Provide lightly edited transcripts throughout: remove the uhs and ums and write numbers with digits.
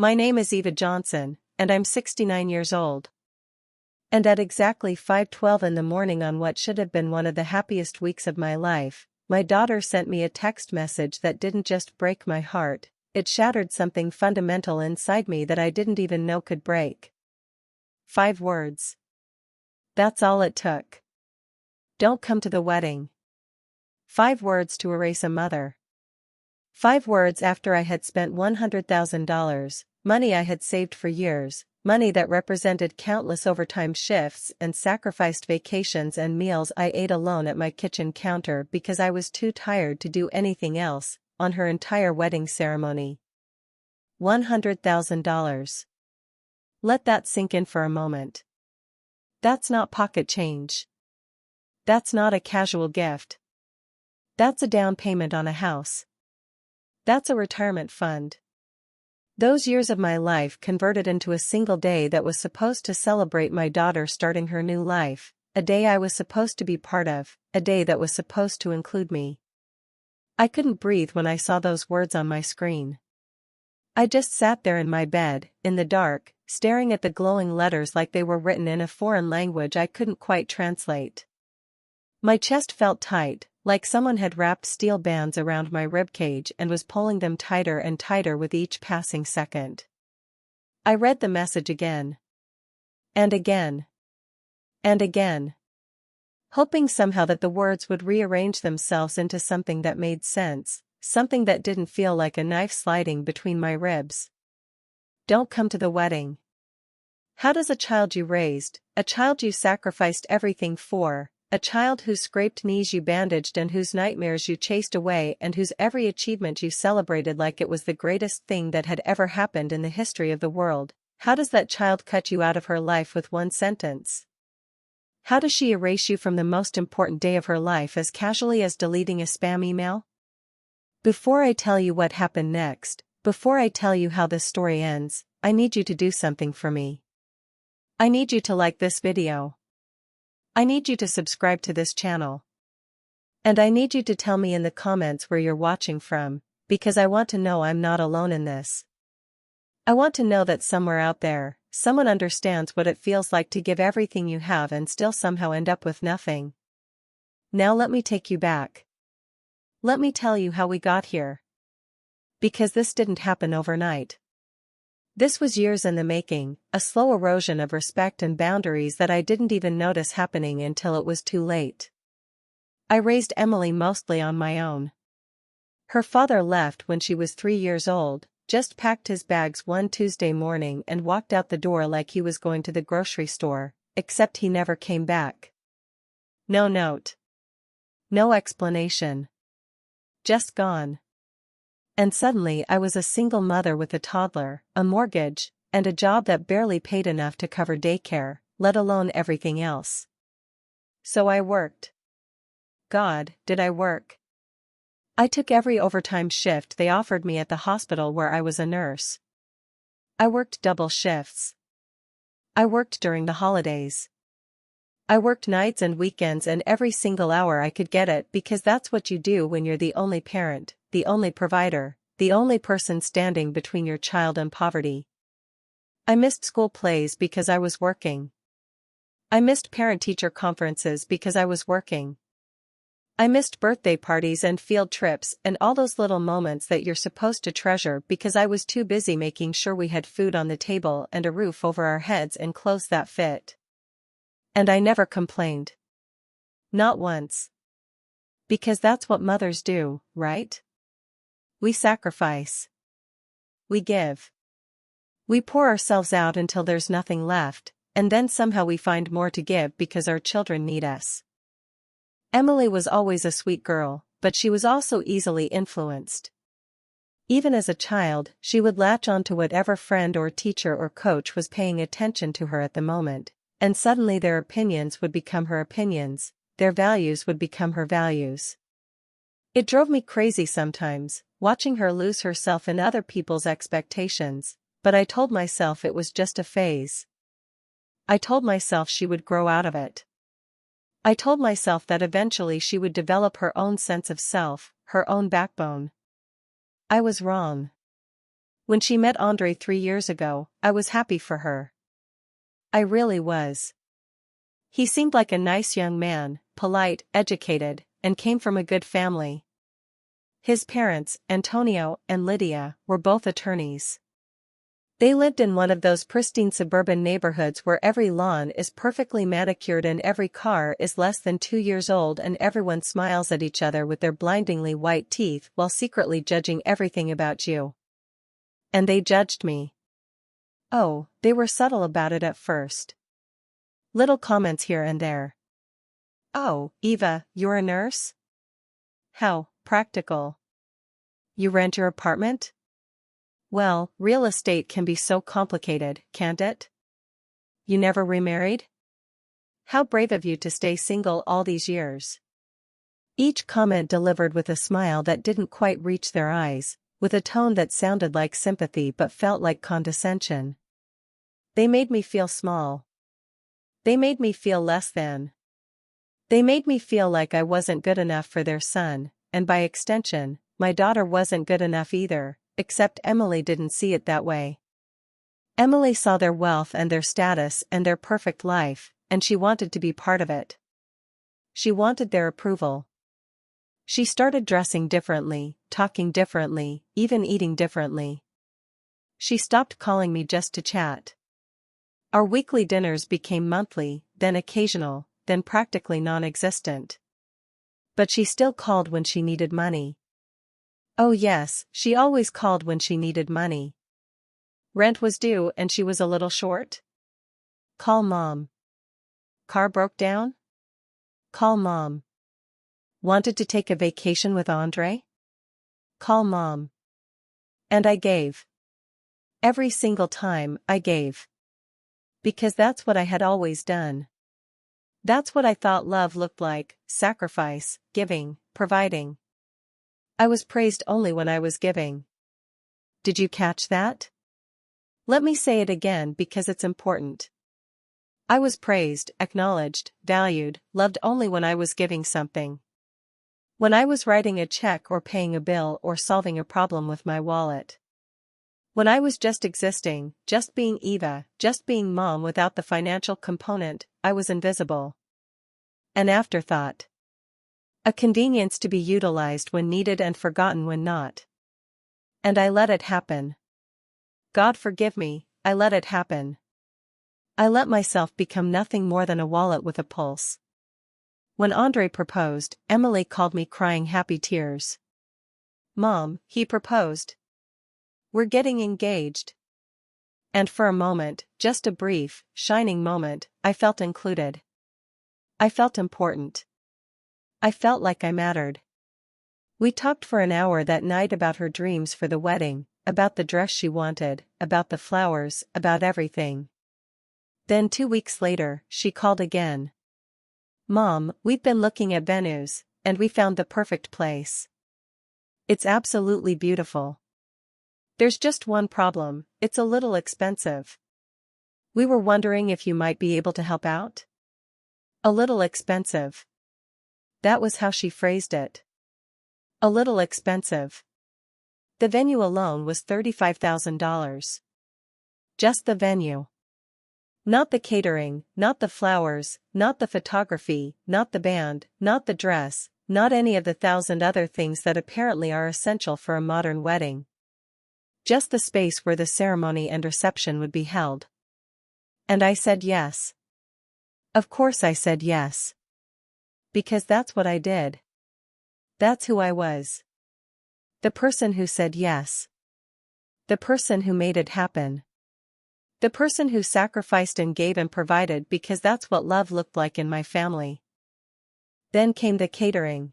My name is Eva Johnson, and I'm 69 years old. And at exactly 5:12 in the morning on what should have been one of the happiest weeks of my life, my daughter sent me a text message that didn't just break my heart, it shattered something fundamental inside me that I didn't even know could break. 5 words. That's all it took. Don't come to the wedding. 5 words to erase a mother. 5 words after I had spent $100,000, money I had saved for years, money that represented countless overtime shifts and sacrificed vacations and meals I ate alone at my kitchen counter because I was too tired to do anything else, on her entire wedding ceremony. $100,000. Let that sink in for a moment. That's not pocket change. That's not a casual gift. That's a down payment on a house. That's a retirement fund. Those years of my life converted into a single day that was supposed to celebrate my daughter starting her new life, a day I was supposed to be part of, a day that was supposed to include me. I couldn't breathe when I saw those words on my screen. I just sat there in my bed, in the dark, staring at the glowing letters like they were written in a foreign language I couldn't quite translate. My chest felt tight, like someone had wrapped steel bands around my ribcage and was pulling them tighter and tighter with each passing second. I read the message again. And again. And again. Hoping somehow that the words would rearrange themselves into something that made sense, something that didn't feel like a knife sliding between my ribs. Don't come to the wedding. How does a child you raised, a child you sacrificed everything for, a child whose scraped knees you bandaged and whose nightmares you chased away and whose every achievement you celebrated like it was the greatest thing that had ever happened in the history of the world, how does that child cut you out of her life with one sentence? How does she erase you from the most important day of her life as casually as deleting a spam email? Before I tell you what happened next, before I tell you how this story ends, I need you to do something for me. I need you to like this video. I need you to subscribe to this channel. And I need you to tell me in the comments where you're watching from, because I want to know I'm not alone in this. I want to know that somewhere out there, someone understands what it feels like to give everything you have and still somehow end up with nothing. Now let me take you back. Let me tell you how we got here. Because this didn't happen overnight. This was years in the making, a slow erosion of respect and boundaries that I didn't even notice happening until it was too late. I raised Emily mostly on my own. Her father left when she was 3 years old, just packed his bags one Tuesday morning and walked out the door like he was going to the grocery store, except he never came back. No note. No explanation. Just gone. And suddenly I was a single mother with a toddler, a mortgage, and a job that barely paid enough to cover daycare, let alone everything else. So I worked. God, did I work. I took every overtime shift they offered me at the hospital where I was a nurse. I worked double shifts. I worked during the holidays. I worked nights and weekends and every single hour I could get it because that's what you do when you're the only parent, the only provider, the only person standing between your child and poverty. I missed school plays because I was working. I missed parent-teacher conferences because I was working. I missed birthday parties and field trips and all those little moments that you're supposed to treasure because I was too busy making sure we had food on the table and a roof over our heads and clothes that fit. And I never complained. Not once. Because that's what mothers do, right? We sacrifice. We give. We pour ourselves out until there's nothing left, and then somehow we find more to give because our children need us. Emily was always a sweet girl, but she was also easily influenced. Even as a child, she would latch on to whatever friend or teacher or coach was paying attention to her at the moment, and suddenly their opinions would become her opinions, their values would become her values. It drove me crazy sometimes, watching her lose herself in other people's expectations, but I told myself it was just a phase. I told myself she would grow out of it. I told myself that eventually she would develop her own sense of self, her own backbone. I was wrong. When she met Andre 3 years ago, I was happy for her. I really was. He seemed like a nice young man, polite, educated, and came from a good family. His parents, Antonio and Lydia, were both attorneys. They lived in one of those pristine suburban neighborhoods where every lawn is perfectly manicured and every car is less than 2 years old and everyone smiles at each other with their blindingly white teeth while secretly judging everything about you. And they judged me. Oh, they were subtle about it at first. Little comments here and there. Oh, Eva, you're a nurse? How practical. You rent your apartment? Well, real estate can be so complicated, can't it? You never remarried? How brave of you to stay single all these years. Each comment delivered with a smile that didn't quite reach their eyes, with a tone that sounded like sympathy but felt like condescension. They made me feel small. They made me feel less than. They made me feel like I wasn't good enough for their son, and by extension, my daughter wasn't good enough either, except Emily didn't see it that way. Emily saw their wealth and their status and their perfect life, and she wanted to be part of it. She wanted their approval. She started dressing differently, talking differently, even eating differently. She stopped calling me just to chat. Our weekly dinners became monthly, then occasional, then practically non-existent. But she still called when she needed money. Oh yes, she always called when she needed money. Rent was due and she was a little short? Call Mom. Car broke down? Call Mom. Wanted to take a vacation with Andre? Call Mom. And I gave. Every single time, I gave. Because that's what I had always done. That's what I thought love looked like: sacrifice, giving, providing. I was praised only when I was giving. Did you catch that? Let me say it again because it's important. I was praised, acknowledged, valued, loved only when I was giving something. When I was writing a check or paying a bill or solving a problem with my wallet. When I was just existing, just being Eva, just being Mom without the financial component, I was invisible. An afterthought. A convenience to be utilized when needed and forgotten when not. And I let it happen. God forgive me, I let it happen. I let myself become nothing more than a wallet with a pulse. When Andre proposed, Emily called me crying happy tears. Mom, he proposed. We're getting engaged. And for a moment, just a brief, shining moment, I felt included. I felt important. I felt like I mattered. We talked for an hour that night about her dreams for the wedding, about the dress she wanted, about the flowers, about everything. Then 2 weeks later, she called again. Mom, we've been looking at venues, and we found the perfect place. It's absolutely beautiful. There's just one problem: it's a little expensive. We were wondering if you might be able to help out? A little expensive. That was how she phrased it. A little expensive. The venue alone was $35,000. Just the venue. Not the catering, not the flowers, not the photography, not the band, not the dress, not any of the 1,000 other things that apparently are essential for a modern wedding. Just the space where the ceremony and reception would be held. And I said yes. Of course I said yes. Because that's what I did. That's who I was. The person who said yes. The person who made it happen. The person who sacrificed and gave and provided because that's what love looked like in my family. Then came the catering.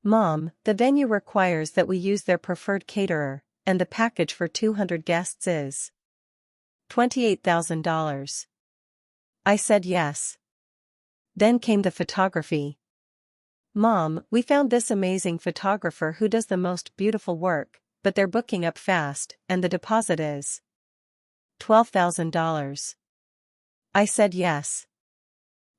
Mom, the venue requires that we use their preferred caterer, and the package for 200 guests is $28,000. I said yes. Then came the photography. Mom, we found this amazing photographer who does the most beautiful work, but they're booking up fast, and the deposit is $12,000. I said yes.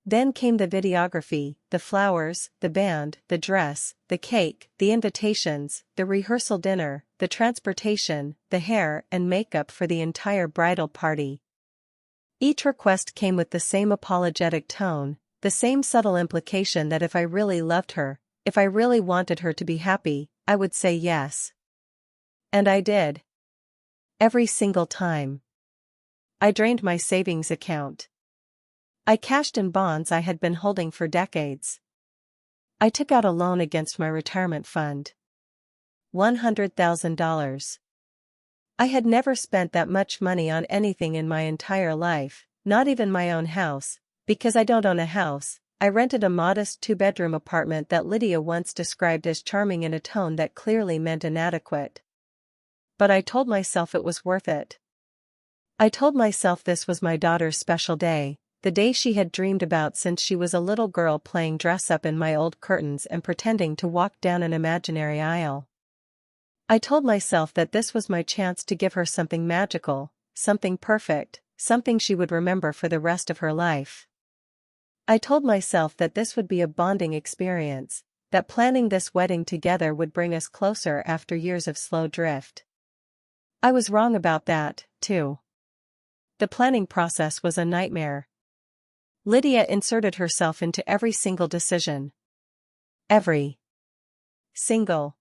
Then came the videography, the flowers, the band, the dress, the cake, the invitations, the rehearsal dinner, the transportation, the hair and makeup for the entire bridal party. Each request came with the same apologetic tone, the same subtle implication that if I really loved her, if I really wanted her to be happy, I would say yes. And I did. Every single time. I drained my savings account. I cashed in bonds I had been holding for decades. I took out a loan against my retirement fund. $100,000. I had never spent that much money on anything in my entire life, not even my own house, because I don't own a house. I rented a modest 2-bedroom apartment that Lydia once described as charming in a tone that clearly meant inadequate. But I told myself it was worth it. I told myself this was my daughter's special day, the day she had dreamed about since she was a little girl, playing dress-up in my old curtains and pretending to walk down an imaginary aisle. I told myself that this was my chance to give her something magical, something perfect, something she would remember for the rest of her life. I told myself that this would be a bonding experience, that planning this wedding together would bring us closer after years of slow drift. I was wrong about that, too. The planning process was a nightmare. Lydia inserted herself into every single decision. Every single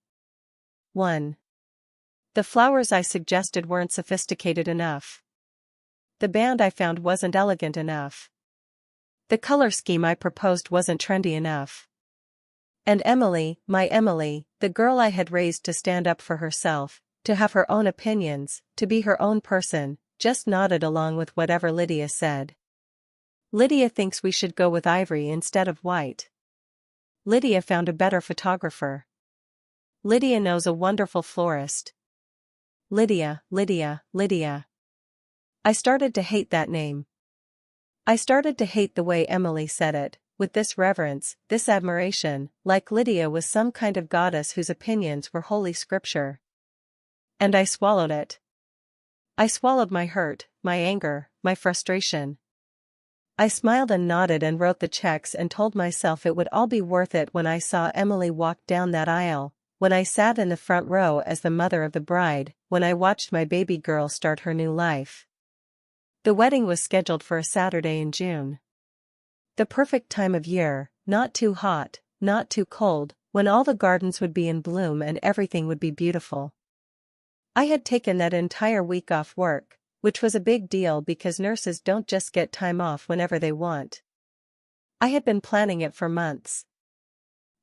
one. The flowers I suggested weren't sophisticated enough. The band I found wasn't elegant enough. The color scheme I proposed wasn't trendy enough. And Emily, my Emily, the girl I had raised to stand up for herself, to have her own opinions, to be her own person, just nodded along with whatever Lydia said. Lydia thinks we should go with ivory instead of white. Lydia found a better photographer. Lydia knows a wonderful florist. Lydia. I started to hate that name. I started to hate the way Emily said it, with this reverence, this admiration, like Lydia was some kind of goddess whose opinions were holy scripture. And I swallowed it. I swallowed my hurt, my anger, my frustration. I smiled and nodded and wrote the checks and told myself it would all be worth it when I saw Emily walk down that aisle, when I sat in the front row as the mother of the bride, when I watched my baby girl start her new life. The wedding was scheduled for a Saturday in June. The perfect time of year, not too hot, not too cold, when all the gardens would be in bloom and everything would be beautiful. I had taken that entire week off work, which was a big deal because nurses don't just get time off whenever they want. I had been planning it for months.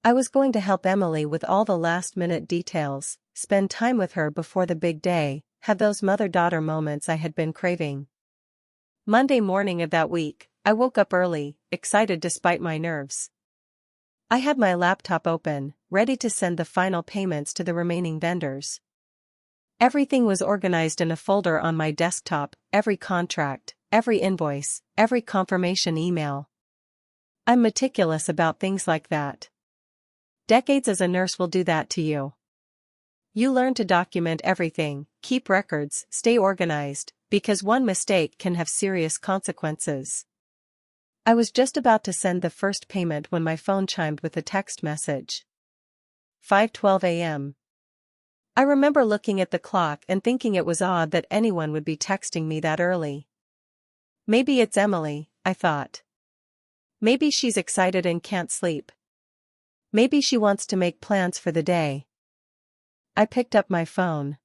I was going to help Emily with all the last-minute details, spend time with her before the big day, have those mother-daughter moments I had been craving. Monday morning of that week, I woke up early, excited despite my nerves. I had my laptop open, ready to send the final payments to the remaining vendors. Everything was organized in a folder on my desktop, every contract, every invoice, every confirmation email. I'm meticulous about things like that. Decades as a nurse will do that to you. You learn to document everything, keep records, stay organized, because one mistake can have serious consequences. I was just about to send the first payment when my phone chimed with a text message. 5:12 a.m. I remember looking at the clock and thinking it was odd that anyone would be texting me that early. Maybe it's Emily, I thought. Maybe she's excited and can't sleep. Maybe she wants to make plans for the day. I picked up my phone.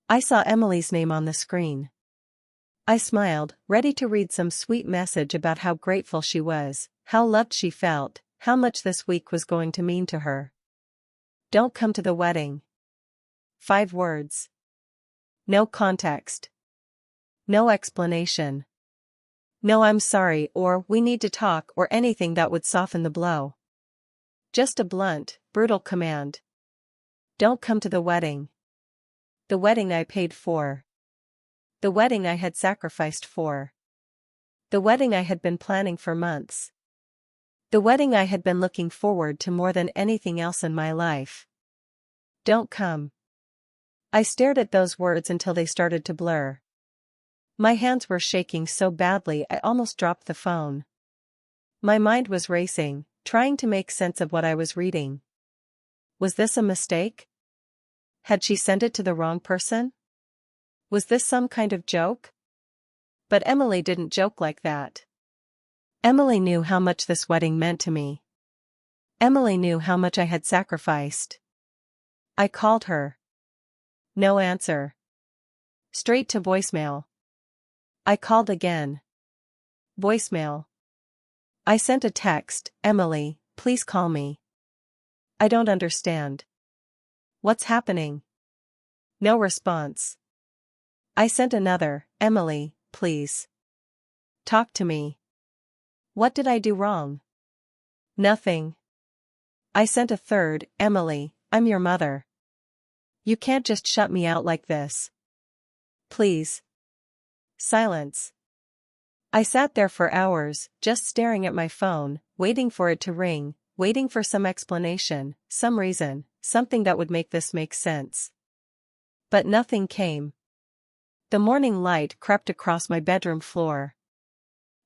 I saw Emily's name on the screen. I smiled, ready to read some sweet message about how grateful she was, how loved she felt, how much this week was going to mean to her. Don't come to the wedding. 5 words. No context. No explanation. No I'm sorry or we need to talk or anything that would soften the blow. Just a blunt, brutal command. Don't come to the wedding. The wedding I paid for. The wedding I had sacrificed for. The wedding I had been planning for months. The wedding I had been looking forward to more than anything else in my life. Don't come. I stared at those words until they started to blur. My hands were shaking so badly I almost dropped the phone. My mind was racing, trying to make sense of what I was reading. Was this a mistake? Had she sent it to the wrong person? Was this some kind of joke? But Emily didn't joke like that. Emily knew how much this wedding meant to me. Emily knew how much I had sacrificed. I called her. No answer. Straight to voicemail. I called again. Voicemail. I sent a text, Emily, please call me. I don't understand. What's happening? No response. I sent another, Emily, please. Talk to me. What did I do wrong? Nothing. I sent a third, Emily, I'm your mother. You can't just shut me out like this. Please. Silence. I sat there for hours, just staring at my phone, waiting for it to ring, waiting for some explanation, some reason, something that would make this make sense. But nothing came. The morning light crept across my bedroom floor.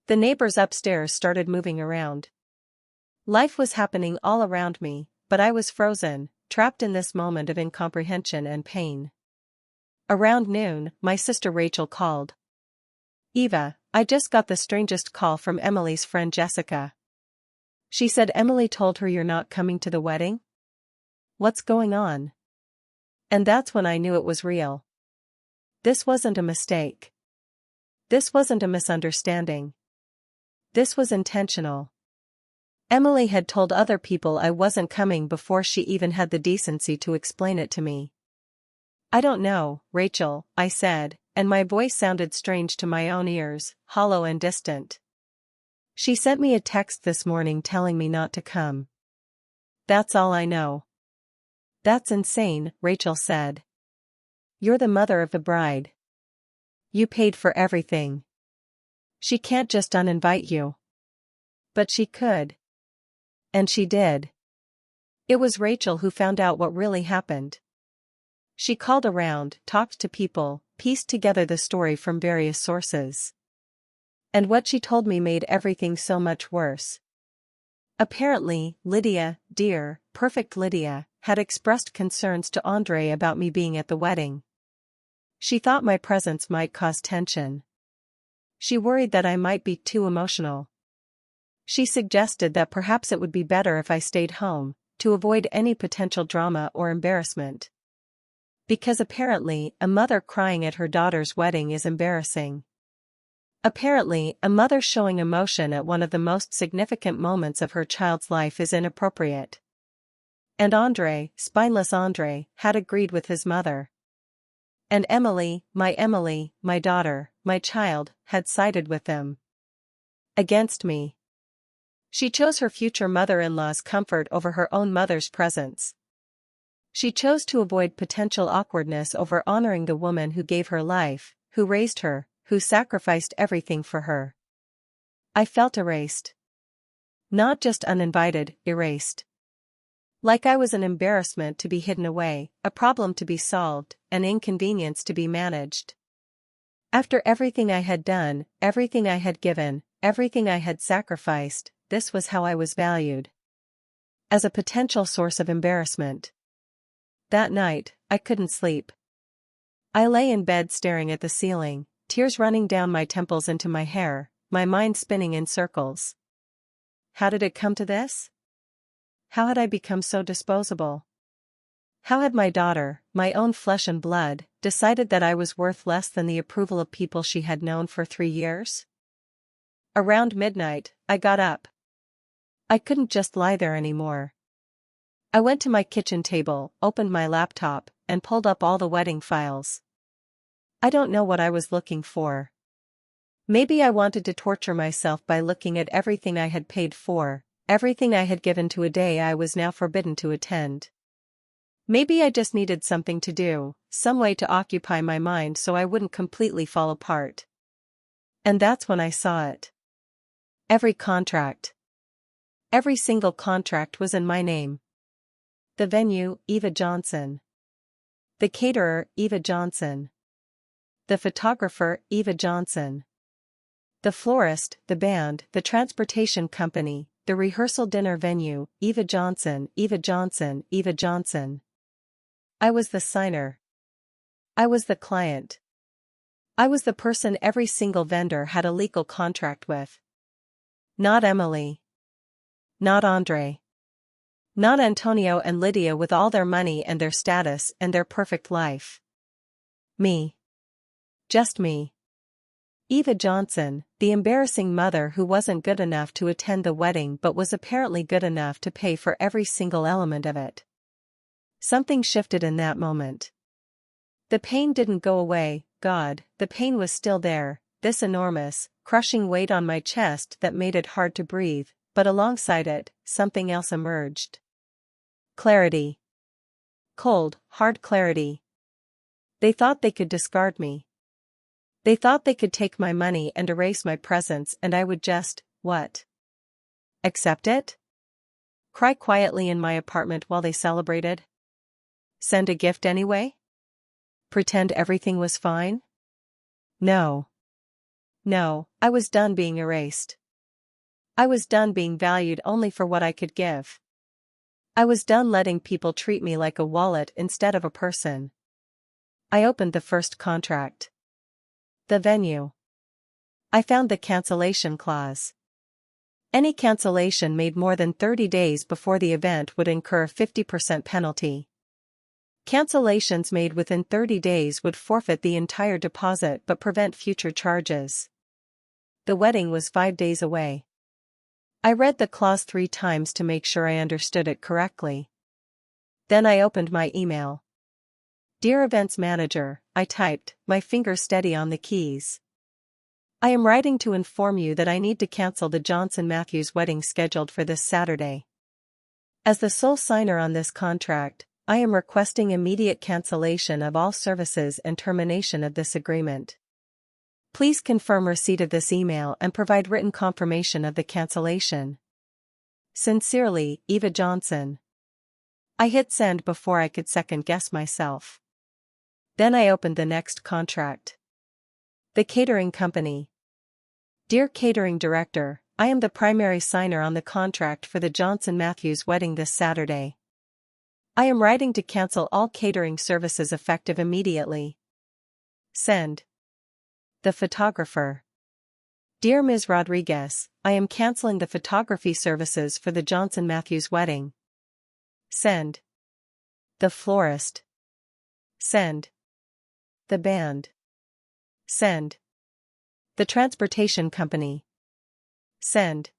The neighbors upstairs started moving around. Life was happening all around me, but I was frozen, trapped in this moment of incomprehension and pain. Around noon, my sister Rachel called. Eva, I just got the strangest call from Emily's friend Jessica. She said Emily told her you're not coming to the wedding? What's going on? And that's when I knew it was real. This wasn't a mistake. This wasn't a misunderstanding. This was intentional. Emily had told other people I wasn't coming before she even had the decency to explain it to me. I don't know, Rachel, I said, and my voice sounded strange to my own ears, hollow and distant. She sent me a text this morning telling me not to come. That's all I know. That's insane, Rachel said. You're the mother of the bride. You paid for everything. She can't just uninvite you. But she could. And she did. It was Rachel who found out what really happened. She called around, talked to people, pieced together the story from various sources. And what she told me made everything so much worse. Apparently, Lydia, dear, perfect Lydia, had expressed concerns to Andre about me being at the wedding. She thought my presence might cause tension. She worried that I might be too emotional. She suggested that perhaps it would be better if I stayed home, to avoid any potential drama or embarrassment. Because apparently, a mother crying at her daughter's wedding is embarrassing. Apparently, a mother showing emotion at one of the most significant moments of her child's life is inappropriate. And Andre, spineless Andre, had agreed with his mother. And Emily, my daughter, my child, had sided with them. Against me. She chose her future mother-in-law's comfort over her own mother's presence. She chose to avoid potential awkwardness over honoring the woman who gave her life, who raised her, who sacrificed everything for her. I felt erased. Not just uninvited, erased. Like I was an embarrassment to be hidden away, a problem to be solved, an inconvenience to be managed. After everything I had done, everything I had given, everything I had sacrificed, this was how I was valued. As a potential source of embarrassment. That night, I couldn't sleep. I lay in bed staring at the ceiling, tears running down my temples into my hair, my mind spinning in circles. How did it come to this? How had I become so disposable? How had my daughter, my own flesh and blood, decided that I was worth less than the approval of people she had known for 3 years? Around midnight, I got up. I couldn't just lie there anymore. I went to my kitchen table, opened my laptop, and pulled up all the wedding files. I don't know what I was looking for. Maybe I wanted to torture myself by looking at everything I had paid for, everything I had given to a day I was now forbidden to attend. Maybe I just needed something to do, some way to occupy my mind so I wouldn't completely fall apart. And that's when I saw it. Every contract. Every single contract was in my name. The venue, Eva Johnson. The caterer, Eva Johnson. The photographer, Eva Johnson. The florist, the band, the transportation company, the rehearsal dinner venue, Eva Johnson, Eva Johnson, Eva Johnson. I was the signer. I was the client. I was the person every single vendor had a legal contract with. Not Emily. Not Andre. Not Antonio and Lydia with all their money and their status and their perfect life. Me. Just me. Eva Johnson, the embarrassing mother who wasn't good enough to attend the wedding but was apparently good enough to pay for every single element of it. Something shifted in that moment. The pain didn't go away, God, the pain was still there, this enormous, crushing weight on my chest that made it hard to breathe, but alongside it, something else emerged. Clarity. Cold, hard clarity. They thought they could discard me. They thought they could take my money and erase my presence and I would just, what? Accept it? Cry quietly in my apartment while they celebrated? Send a gift anyway? Pretend everything was fine? No. No, I was done being erased. I was done being valued only for what I could give. I was done letting people treat me like a wallet instead of a person. I opened the first contract. The venue. I found the cancellation clause. Any cancellation made more than 30 days before the event would incur a 50% penalty. Cancellations made within 30 days would forfeit the entire deposit but prevent future charges. The wedding was 5 days away. I read the clause 3 times to make sure I understood it correctly. Then I opened my email. Dear Events Manager, I typed, my finger steady on the keys. I am writing to inform you that I need to cancel the Johnson Matthews wedding scheduled for this Saturday. As the sole signer on this contract, I am requesting immediate cancellation of all services and termination of this agreement. Please confirm receipt of this email and provide written confirmation of the cancellation. Sincerely, Eva Johnson. I hit send before I could second-guess myself. Then I opened the next contract. The catering company. Dear catering director, I am the primary signer on the contract for the Johnson Matthews wedding this Saturday. I am writing to cancel all catering services effective immediately. Send. The photographer. Dear Ms. Rodriguez, I am canceling the photography services for the Johnson Matthews wedding. Send. The florist. Send. The band. Send. The transportation company. Send.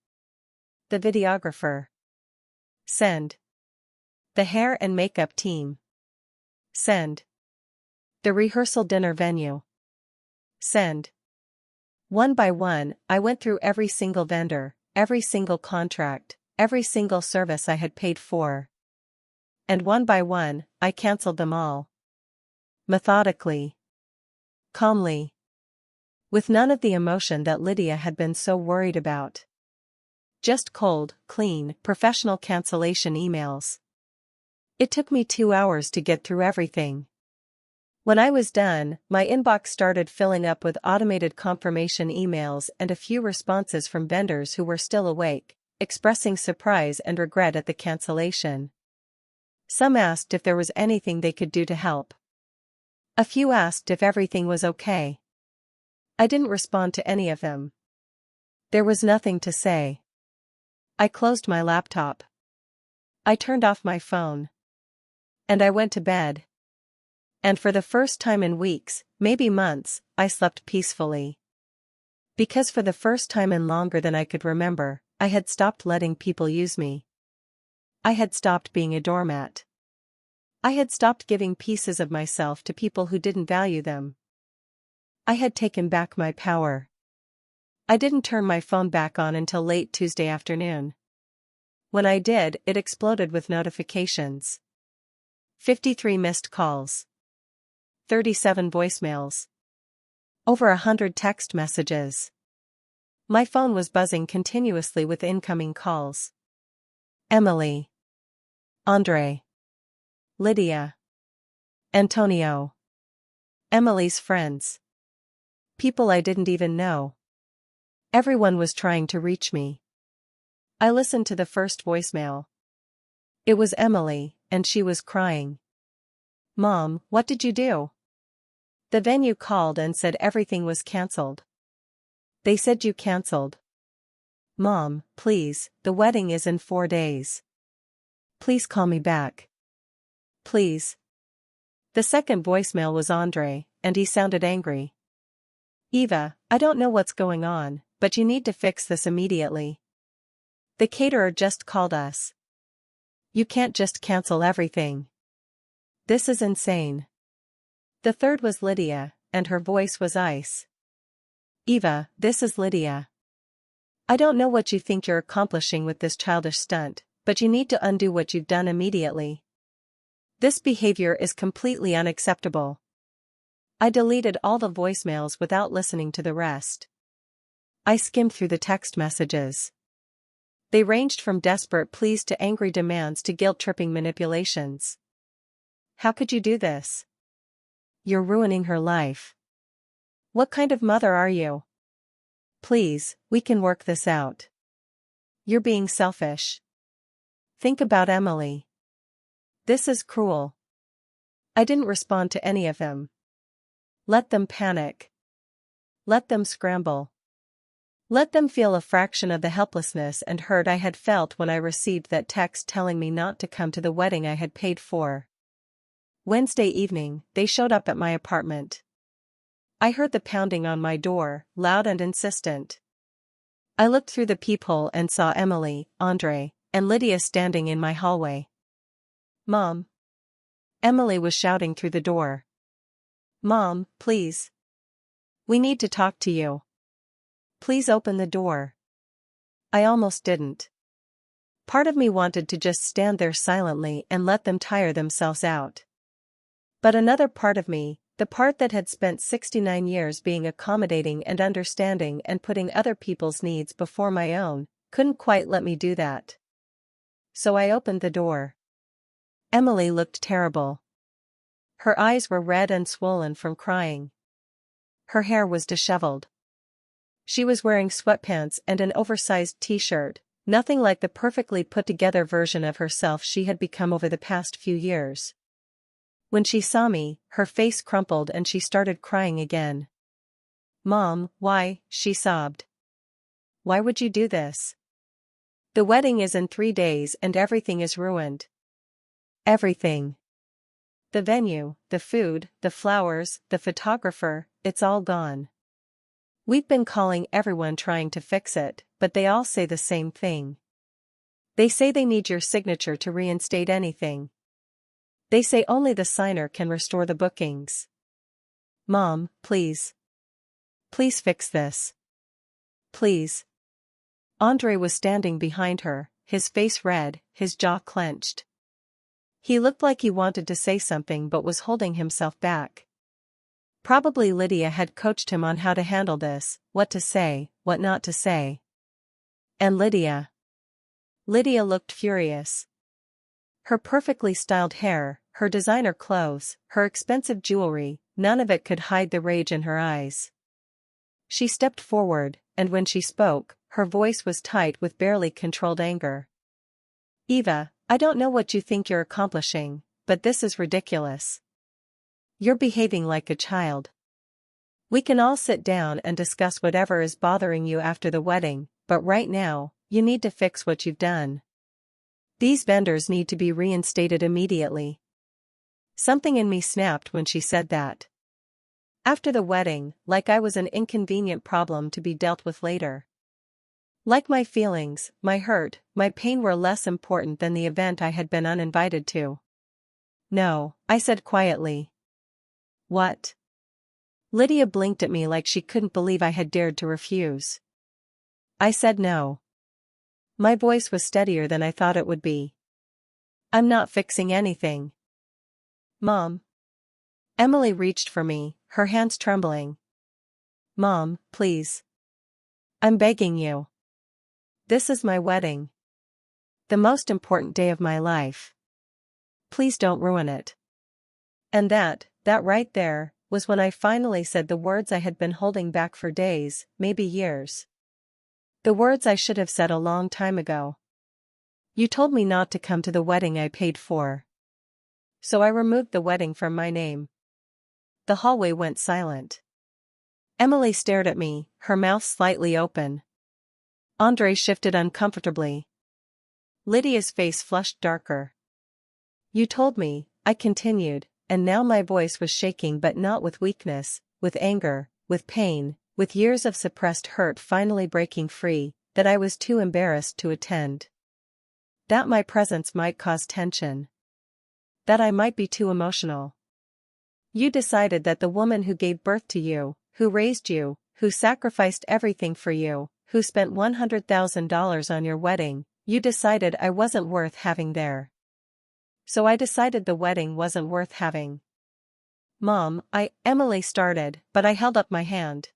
The videographer. Send. The hair and makeup team. Send. The rehearsal dinner venue. Send. One by one, I went through every single vendor, every single contract, every single service I had paid for. And one by one, I canceled them all. Methodically. Calmly. With none of the emotion that Lydia had been so worried about. Just cold, clean, professional cancellation emails. It took me 2 hours to get through everything. When I was done, my inbox started filling up with automated confirmation emails and a few responses from vendors who were still awake, expressing surprise and regret at the cancellation. Some asked if there was anything they could do to help. A few asked if everything was okay. I didn't respond to any of them. There was nothing to say. I closed my laptop. I turned off my phone. And I went to bed. And for the first time in weeks, maybe months, I slept peacefully. Because for the first time in longer than I could remember, I had stopped letting people use me. I had stopped being a doormat. I had stopped giving pieces of myself to people who didn't value them. I had taken back my power. I didn't turn my phone back on until late Tuesday afternoon. When I did, it exploded with notifications. 53 missed calls. 37 voicemails. Over 100 text messages. My phone was buzzing continuously with incoming calls. Emily. Andre. Lydia. Antonio. Emily's friends. People I didn't even know. Everyone was trying to reach me. I listened to the first voicemail. It was Emily, and she was crying. Mom, what did you do? The venue called and said everything was cancelled. They said you cancelled. Mom, please, the wedding is in 4 days. Please call me back. Please. The second voicemail was Andre, and he sounded angry. Eva, I don't know what's going on, but you need to fix this immediately. The caterer just called us. You can't just cancel everything. This is insane. The third was Lydia, and her voice was ice. Eva, this is Lydia. I don't know what you think you're accomplishing with this childish stunt, but you need to undo what you've done immediately. This behavior is completely unacceptable. I deleted all the voicemails without listening to the rest. I skimmed through the text messages. They ranged from desperate pleas to angry demands to guilt-tripping manipulations. How could you do this? You're ruining her life. What kind of mother are you? Please, we can work this out. You're being selfish. Think about Emily. This is cruel. I didn't respond to any of them. Let them panic. Let them scramble. Let them feel a fraction of the helplessness and hurt I had felt when I received that text telling me not to come to the wedding I had paid for. Wednesday evening, they showed up at my apartment. I heard the pounding on my door, loud and insistent. I looked through the peephole and saw Emily, Andre, and Lydia standing in my hallway. Mom. Emily was shouting through the door. Mom, please. We need to talk to you. Please open the door. I almost didn't. Part of me wanted to just stand there silently and let them tire themselves out. But another part of me, the part that had spent 69 years being accommodating and understanding and putting other people's needs before my own, couldn't quite let me do that. So I opened the door. Emily looked terrible. Her eyes were red and swollen from crying. Her hair was disheveled. She was wearing sweatpants and an oversized t-shirt, nothing like the perfectly put-together version of herself she had become over the past few years. When she saw me, her face crumpled and she started crying again. Mom, why, she sobbed. Why would you do this? The wedding is in 3 days and everything is ruined. Everything. The venue, the food, the flowers, the photographer, it's all gone. We've been calling everyone trying to fix it, but they all say the same thing. They say they need your signature to reinstate anything. They say only the signer can restore the bookings. Mom, please. Please fix this. Please. Andre was standing behind her, his face red, his jaw clenched. He looked like he wanted to say something but was holding himself back. Probably Lydia had coached him on how to handle this, what to say, what not to say. And Lydia. Lydia looked furious. Her perfectly styled hair, her designer clothes, her expensive jewelry, none of it could hide the rage in her eyes. She stepped forward, and when she spoke, her voice was tight with barely controlled anger. Eva, I don't know what you think you're accomplishing, but this is ridiculous. You're behaving like a child. We can all sit down and discuss whatever is bothering you after the wedding, but right now, you need to fix what you've done. These vendors need to be reinstated immediately. Something in me snapped when she said that. After the wedding, like I was an inconvenient problem to be dealt with later. Like my feelings, my hurt, my pain were less important than the event I had been uninvited to. No, I said quietly. What? Lydia blinked at me like she couldn't believe I had dared to refuse. I said no. My voice was steadier than I thought it would be. I'm not fixing anything. Mom. Emily reached for me, her hands trembling. Mom, please. I'm begging you. This is my wedding. The most important day of my life. Please don't ruin it. And that right there, was when I finally said the words I had been holding back for days, maybe years. The words I should have said a long time ago. You told me not to come to the wedding I paid for. So I removed the wedding from my name. The hallway went silent. Emily stared at me, her mouth slightly open. Andre shifted uncomfortably. Lydia's face flushed darker. You told me, I continued, and now my voice was shaking, but not with weakness, with anger, with pain, with years of suppressed hurt finally breaking free, that I was too embarrassed to attend. That my presence might cause tension. That I might be too emotional. You decided that the woman who gave birth to you, who raised you, who sacrificed everything for you, who spent $100,000 on your wedding, you decided I wasn't worth having there. So I decided the wedding wasn't worth having. Mom, Emily started, but I held up my hand.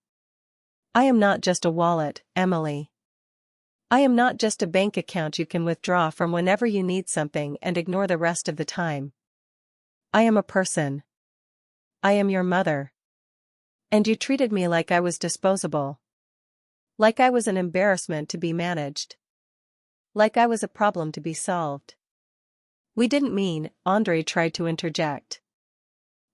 I am not just a wallet, Emily. I am not just a bank account you can withdraw from whenever you need something and ignore the rest of the time. I am a person. I am your mother. And you treated me like I was disposable. Like I was an embarrassment to be managed. Like I was a problem to be solved. We didn't mean, Andre tried to interject.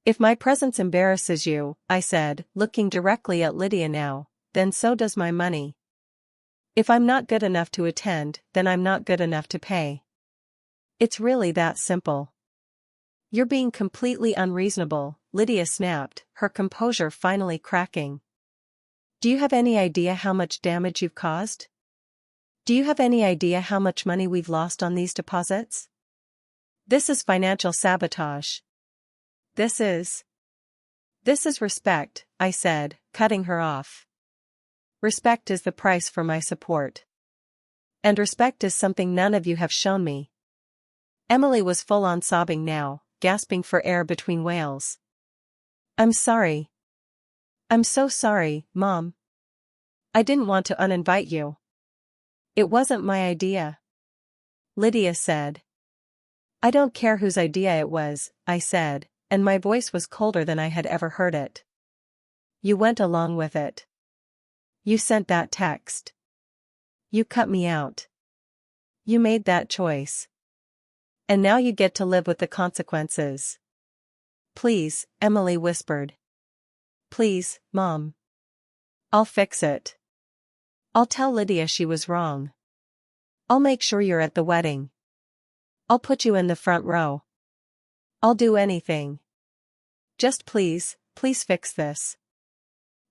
If my presence embarrasses you, I said, looking directly at Lydia now, then so does my money. If I'm not good enough to attend, then I'm not good enough to pay. It's really that simple. You're being completely unreasonable, Lydia snapped, her composure finally cracking. Do you have any idea how much damage you've caused? Do you have any idea how much money we've lost on these deposits? This is financial sabotage. This is respect, I said, cutting her off. Respect is the price for my support. And respect is something none of you have shown me. Emily was full on sobbing now, gasping for air between wails. I'm sorry. I'm so sorry, Mom. I didn't want to uninvite you. It wasn't my idea. Lydia said. I don't care whose idea it was, I said, and my voice was colder than I had ever heard it. You went along with it. You sent that text. You cut me out. You made that choice. And now you get to live with the consequences. Please, Emily whispered. Please, Mom. I'll fix it. I'll tell Lydia she was wrong. I'll make sure you're at the wedding. I'll put you in the front row. I'll do anything. Just please fix this.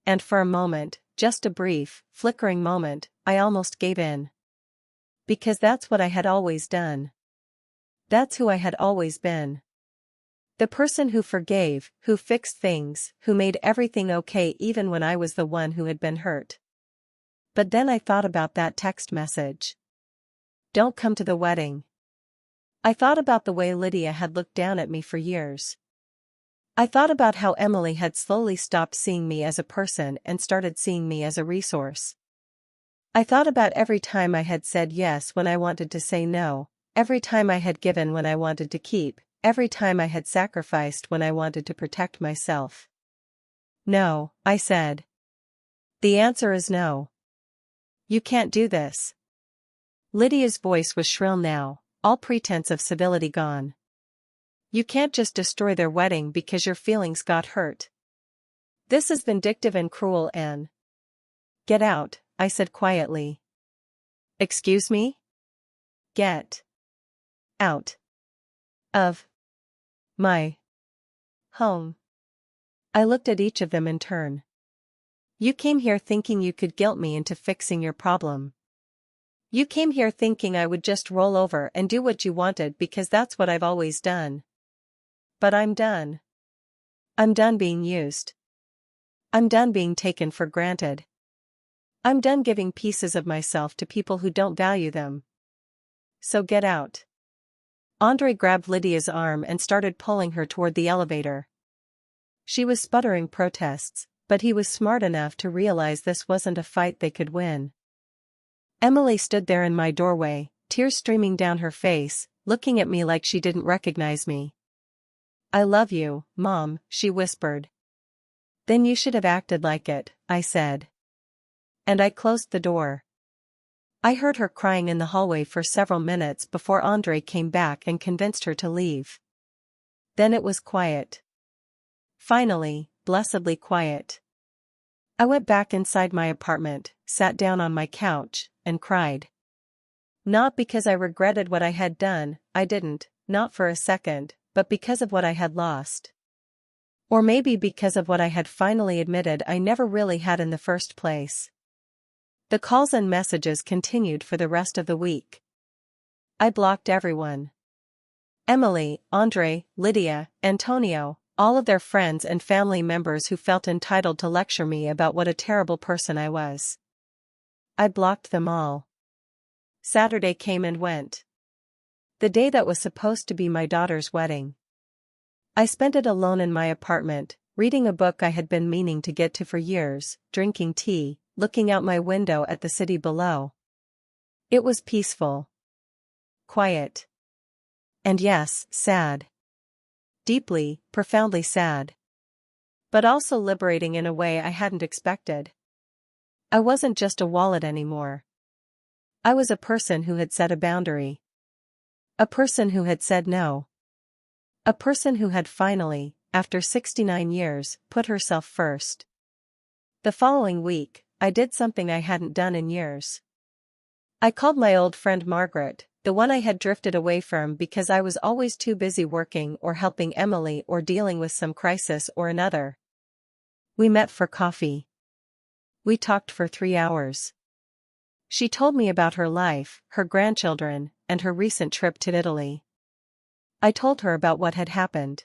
And for a moment, just a brief, flickering moment, I almost gave in. Because that's what I had always done. That's who I had always been. The person who forgave, who fixed things, who made everything okay even when I was the one who had been hurt. But then I thought about that text message. Don't come to the wedding. I thought about the way Lydia had looked down at me for years. I thought about how Emily had slowly stopped seeing me as a person and started seeing me as a resource. I thought about every time I had said yes when I wanted to say no, every time I had given when I wanted to keep, every time I had sacrificed when I wanted to protect myself. No, I said. The answer is no. You can't do this. Lydia's voice was shrill now, all pretense of civility gone. You can't just destroy their wedding because your feelings got hurt. This is vindictive and cruel, Anne. Get out, I said quietly. Excuse me? Get out of my home. I looked at each of them in turn. You came here thinking you could guilt me into fixing your problem. You came here thinking I would just roll over and do what you wanted because that's what I've always done. But I'm done. I'm done being used. I'm done being taken for granted. I'm done giving pieces of myself to people who don't value them. So get out. Andre grabbed Lydia's arm and started pulling her toward the elevator. She was sputtering protests, but he was smart enough to realize this wasn't a fight they could win. Emily stood there in my doorway, tears streaming down her face, looking at me like she didn't recognize me. I love you, Mom, she whispered. Then you should have acted like it, I said. And I closed the door. I heard her crying in the hallway for several minutes before Andre came back and convinced her to leave. Then it was quiet. Finally, blessedly quiet. I went back inside my apartment, sat down on my couch, and cried. Not because I regretted what I had done, I didn't, not for a second, but because of what I had lost. Or maybe because of what I had finally admitted I never really had in the first place. The calls and messages continued for the rest of the week. I blocked everyone. Emily, Andre, Lydia, Antonio, all of their friends and family members who felt entitled to lecture me about what a terrible person I was. I blocked them all. Saturday came and went. The day that was supposed to be my daughter's wedding. I spent it alone in my apartment, reading a book I had been meaning to get to for years, drinking tea, looking out my window at the city below. It was peaceful. Quiet. And yes, sad. Deeply, profoundly sad. But also liberating in a way I hadn't expected. I wasn't just a wallet anymore. I was a person who had set a boundary. A person who had said no. A person who had finally, after 69 years, put herself first. The following week, I did something I hadn't done in years. I called my old friend Margaret, the one I had drifted away from because I was always too busy working or helping Emily or dealing with some crisis or another. We met for coffee. We talked for 3 hours. She told me about her life, her grandchildren, and her recent trip to Italy. I told her about what had happened.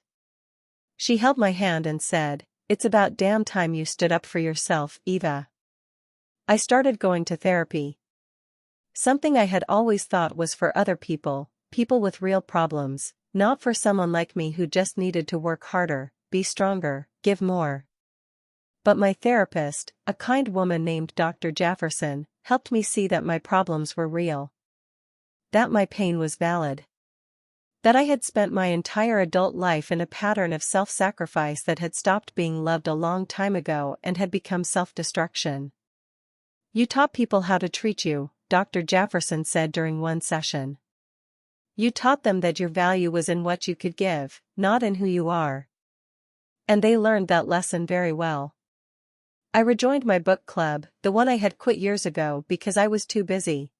She held my hand and said, "It's about damn time you stood up for yourself, Eva." I started going to therapy. Something I had always thought was for other people, people with real problems, not for someone like me who just needed to work harder, be stronger, give more. But my therapist, a kind woman named Dr. Jefferson, helped me see that my problems were real. That my pain was valid. That I had spent my entire adult life in a pattern of self-sacrifice that had stopped being loved a long time ago and had become self-destruction. You taught people how to treat you, Dr. Jefferson said during one session. You taught them that your value was in what you could give, not in who you are. And they learned that lesson very well. I rejoined my book club, the one I had quit years ago because I was too busy.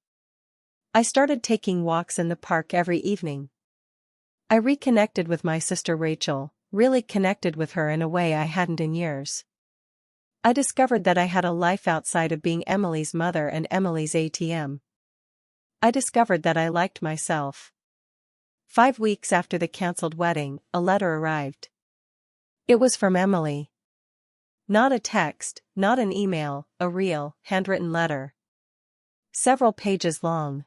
I started taking walks in the park every evening. I reconnected with my sister Rachel, really connected with her in a way I hadn't in years. I discovered that I had a life outside of being Emily's mother and Emily's ATM. I discovered that I liked myself. 5 weeks after the cancelled wedding, a letter arrived. It was from Emily. Not a text, not an email, a real, handwritten letter. Several pages long.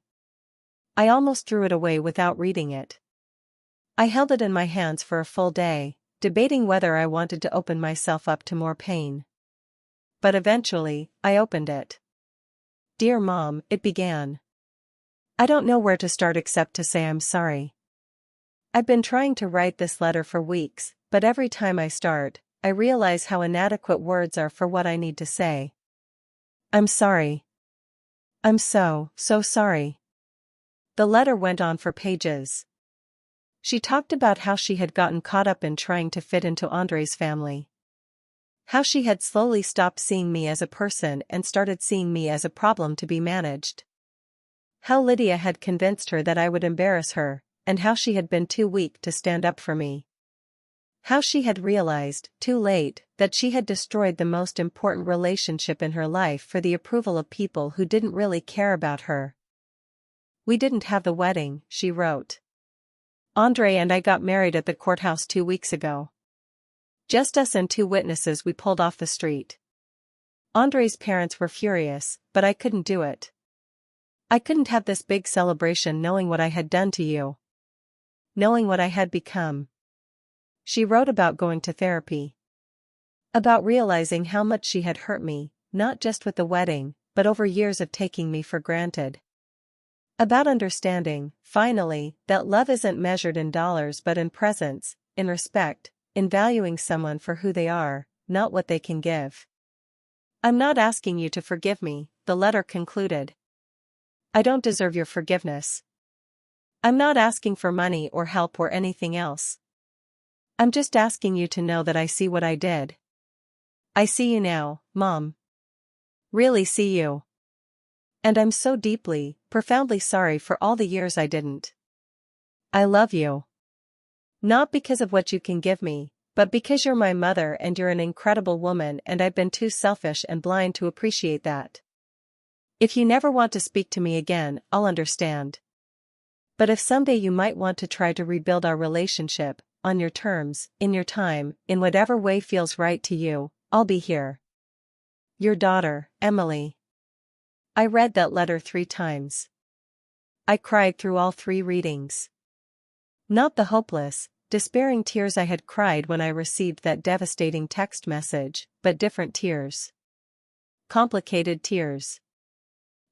I almost threw it away without reading it. I held it in my hands for a full day, debating whether I wanted to open myself up to more pain. But eventually, I opened it. Dear Mom, it began. I don't know where to start except to say I'm sorry. I've been trying to write this letter for weeks, but every time I start, I realize how inadequate words are for what I need to say. I'm sorry. I'm so sorry. The letter went on for pages. She talked about how she had gotten caught up in trying to fit into Andre's family. How she had slowly stopped seeing me as a person and started seeing me as a problem to be managed. How Lydia had convinced her that I would embarrass her, and how she had been too weak to stand up for me. How she had realized, too late, that she had destroyed the most important relationship in her life for the approval of people who didn't really care about her. We didn't have the wedding, she wrote. Andre and I got married at the courthouse 2 weeks ago. Just us and 2 witnesses we pulled off the street. Andre's parents were furious, but I couldn't do it. I couldn't have this big celebration knowing what I had done to you. Knowing what I had become. She wrote about going to therapy. About realizing how much she had hurt me, not just with the wedding, but over years of taking me for granted. About understanding, finally, that love isn't measured in dollars but in presence, in respect, in valuing someone for who they are, not what they can give. I'm not asking you to forgive me, the letter concluded. I don't deserve your forgiveness. I'm not asking for money or help or anything else. I'm just asking you to know that I see what I did. I see you now, Mom. Really see you. And I'm so deeply, profoundly sorry for all the years I didn't. I love you. Not because of what you can give me, but because you're my mother and you're an incredible woman, and I've been too selfish and blind to appreciate that. If you never want to speak to me again, I'll understand. But if someday you might want to try to rebuild our relationship, on your terms, in your time, in whatever way feels right to you, I'll be here. Your daughter, Emily. I read that letter 3 times. I cried through all 3 readings. Not the hopeless, despairing tears I had cried when I received that devastating text message, but different tears. Complicated tears.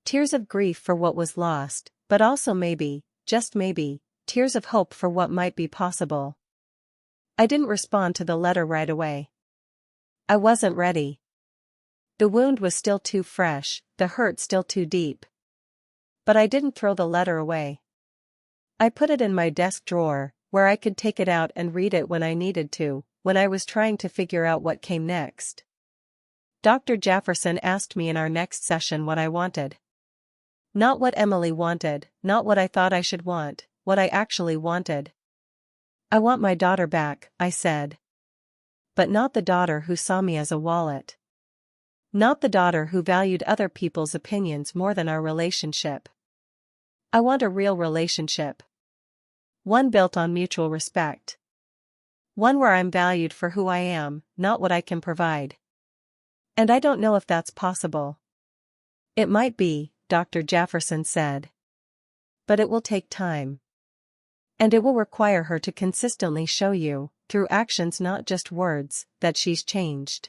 Tears of grief for what was lost, but also maybe, just maybe, tears of hope for what might be possible. I didn't respond to the letter right away. I wasn't ready. The wound was still too fresh, the hurt still too deep. But I didn't throw the letter away. I put it in my desk drawer, where I could take it out and read it when I needed to, when I was trying to figure out what came next. Dr. Jefferson asked me in our next session what I wanted. Not what Emily wanted, not what I thought I should want, what I actually wanted. I want my daughter back, I said. But not the daughter who saw me as a wallet. Not the daughter who valued other people's opinions more than our relationship. I want a real relationship. One built on mutual respect. One where I'm valued for who I am, not what I can provide. And I don't know if that's possible. It might be, Dr. Jefferson said. But it will take time. And it will require her to consistently show you, through actions not just words, that she's changed.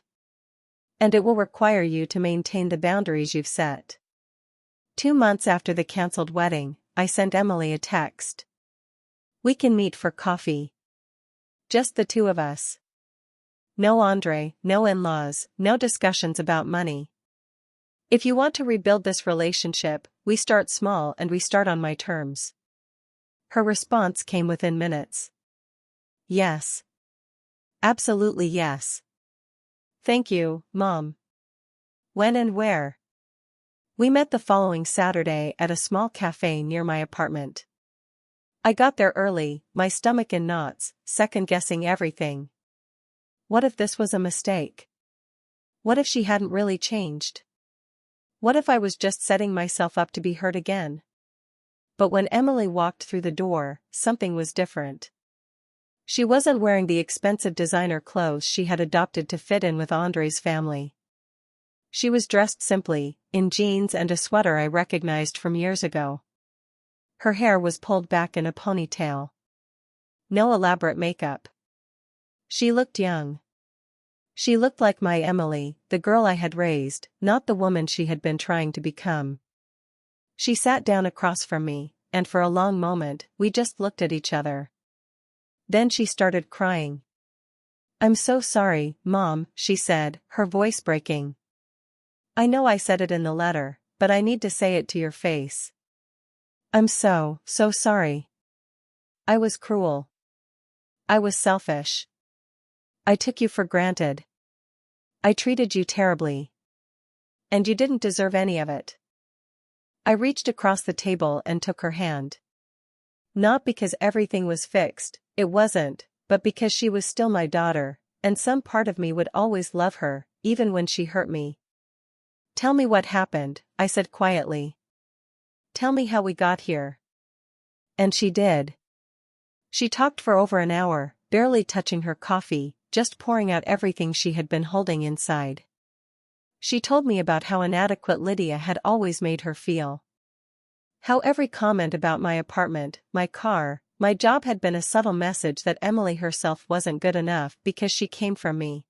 And it will require you to maintain the boundaries you've set. 2 months after the cancelled wedding, I sent Emily a text. We can meet for coffee. Just the 2 of us. No Andre, no in-laws, no discussions about money. If you want to rebuild this relationship, we start small and we start on my terms. Her response came within minutes. Yes. Absolutely yes. Thank you, Mom. When and where? We met the following Saturday at a small cafe near my apartment. I got there early, my stomach in knots, second-guessing everything. What if this was a mistake? What if she hadn't really changed? What if I was just setting myself up to be hurt again? But when Emily walked through the door, something was different. She wasn't wearing the expensive designer clothes she had adopted to fit in with Andre's family. She was dressed simply, in jeans and a sweater I recognized from years ago. Her hair was pulled back in a ponytail. No elaborate makeup. She looked young. She looked like my Emily, the girl I had raised, not the woman she had been trying to become. She sat down across from me, and for a long moment, we just looked at each other. Then she started crying. I'm so sorry, Mom, she said, her voice breaking. I know I said it in the letter, but I need to say it to your face. I'm so sorry. I was cruel. I was selfish. I took you for granted. I treated you terribly. And you didn't deserve any of it. I reached across the table and took her hand. Not because everything was fixed, it wasn't, but because she was still my daughter, and some part of me would always love her, even when she hurt me. Tell me what happened, I said quietly. Tell me how we got here. And she did. She talked for over an hour, barely touching her coffee, just pouring out everything she had been holding inside. She told me about how inadequate Lydia had always made her feel. How every comment about my apartment, my car, my job had been a subtle message that Emily herself wasn't good enough because she came from me.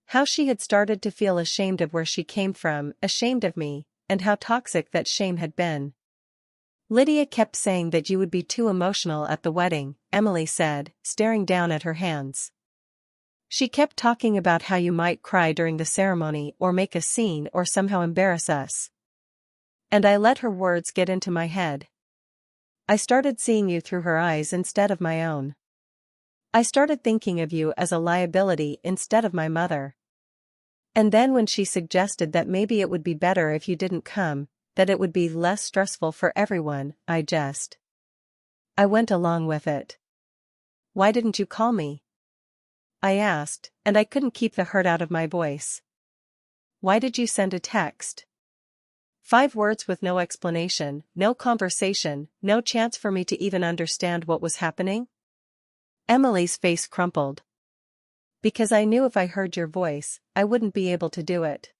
How she had started to feel ashamed of where she came from, ashamed of me, and how toxic that shame had been. Lydia kept saying that you would be too emotional at the wedding, Emily said, staring down at her hands. She kept talking about how you might cry during the ceremony or make a scene or somehow embarrass us. And I let her words get into my head. I started seeing you through her eyes instead of my own. I started thinking of you as a liability instead of my mother. And then when she suggested that maybe it would be better if you didn't come, that it would be less stressful for everyone, I went along with it. Why didn't you call me? I asked, and I couldn't keep the hurt out of my voice. Why did you send a text? 5 words with no explanation, no conversation, no chance for me to even understand what was happening? Emily's face crumpled. Because I knew if I heard your voice, I wouldn't be able to do it.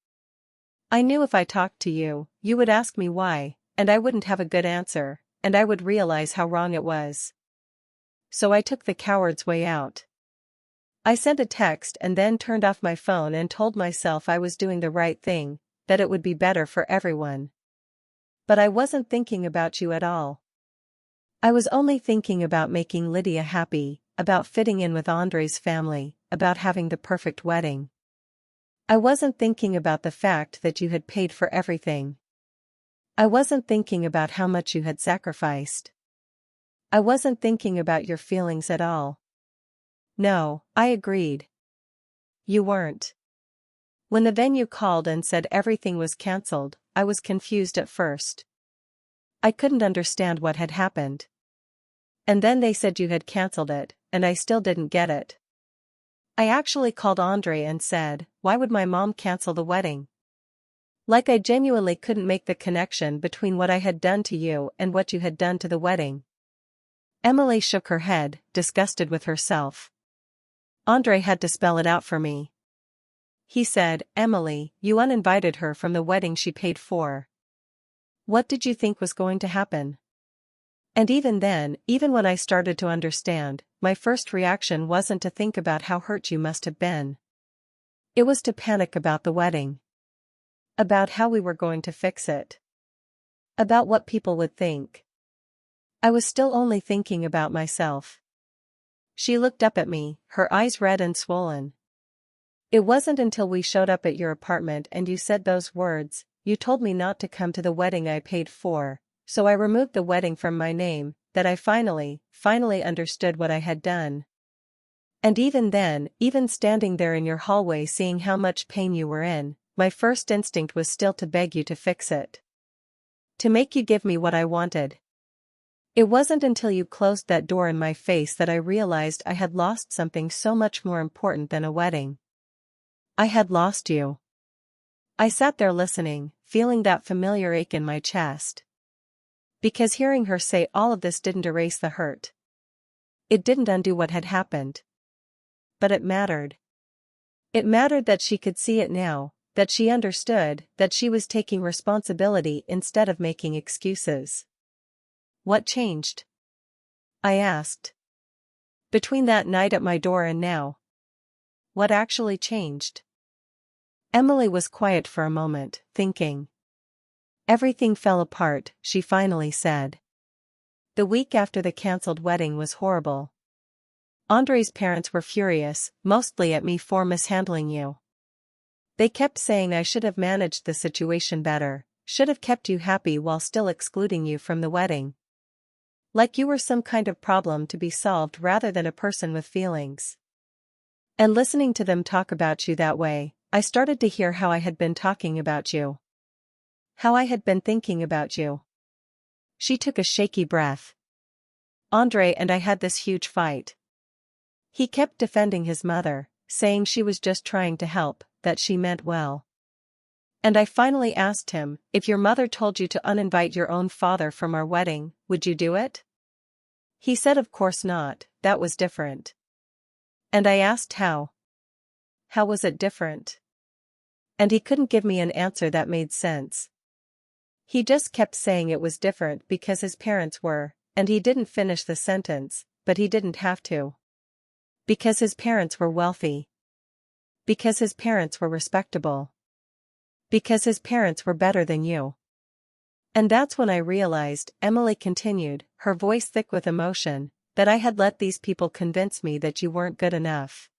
I knew if I talked to you, you would ask me why, and I wouldn't have a good answer, and I would realize how wrong it was. So I took the coward's way out. I sent a text and then turned off my phone and told myself I was doing the right thing, that it would be better for everyone. But I wasn't thinking about you at all. I was only thinking about making Lydia happy, about fitting in with Andre's family, about having the perfect wedding. I wasn't thinking about the fact that you had paid for everything. I wasn't thinking about how much you had sacrificed. I wasn't thinking about your feelings at all. No, I agreed. You weren't. When the venue called and said everything was cancelled, I was confused at first. I couldn't understand what had happened. And then they said you had cancelled it, and I still didn't get it. I actually called Andre and said, why would my mom cancel the wedding? Like I genuinely couldn't make the connection between what I had done to you and what you had done to the wedding. Emily shook her head, disgusted with herself. Andre had to spell it out for me. He said, Emily, you uninvited her from the wedding she paid for. What did you think was going to happen? And even then, even when I started to understand, my first reaction wasn't to think about how hurt you must have been. It was to panic about the wedding. About how we were going to fix it. About what people would think. I was still only thinking about myself. She looked up at me, her eyes red and swollen. It wasn't until we showed up at your apartment and you said those words, you told me not to come to the wedding I paid for, so I removed the wedding from my name, that I finally understood what I had done. And even then, even standing there in your hallway seeing how much pain you were in, my first instinct was still to beg you to fix it. To make you give me what I wanted. It wasn't until you closed that door in my face that I realized I had lost something so much more important than a wedding. I had lost you. I sat there listening, feeling that familiar ache in my chest. Because hearing her say all of this didn't erase the hurt. It didn't undo what had happened. But it mattered. It mattered that she could see it now, that she understood, that she was taking responsibility instead of making excuses. What changed? I asked. Between that night at my door and now. What actually changed? Emily was quiet for a moment, thinking. Everything fell apart, she finally said. The week after the cancelled wedding was horrible. Andre's parents were furious, mostly at me for mishandling you. They kept saying I should have managed the situation better, should have kept you happy while still excluding you from the wedding. Like you were some kind of problem to be solved rather than a person with feelings. And listening to them talk about you that way, I started to hear how I had been talking about you. How I had been thinking about you. She took a shaky breath. Andre and I had this huge fight. He kept defending his mother, saying she was just trying to help, that she meant well. And I finally asked him, if your mother told you to uninvite your own father from our wedding, would you do it? He said of course not, that was different. And I asked how. How was it different? And he couldn't give me an answer that made sense. He just kept saying it was different because his parents were, and he didn't finish the sentence, but he didn't have to. Because his parents were wealthy. Because his parents were respectable. Because his parents were better than you. And that's when I realized, Emily continued, her voice thick with emotion, that I had let these people convince me that you weren't good enough.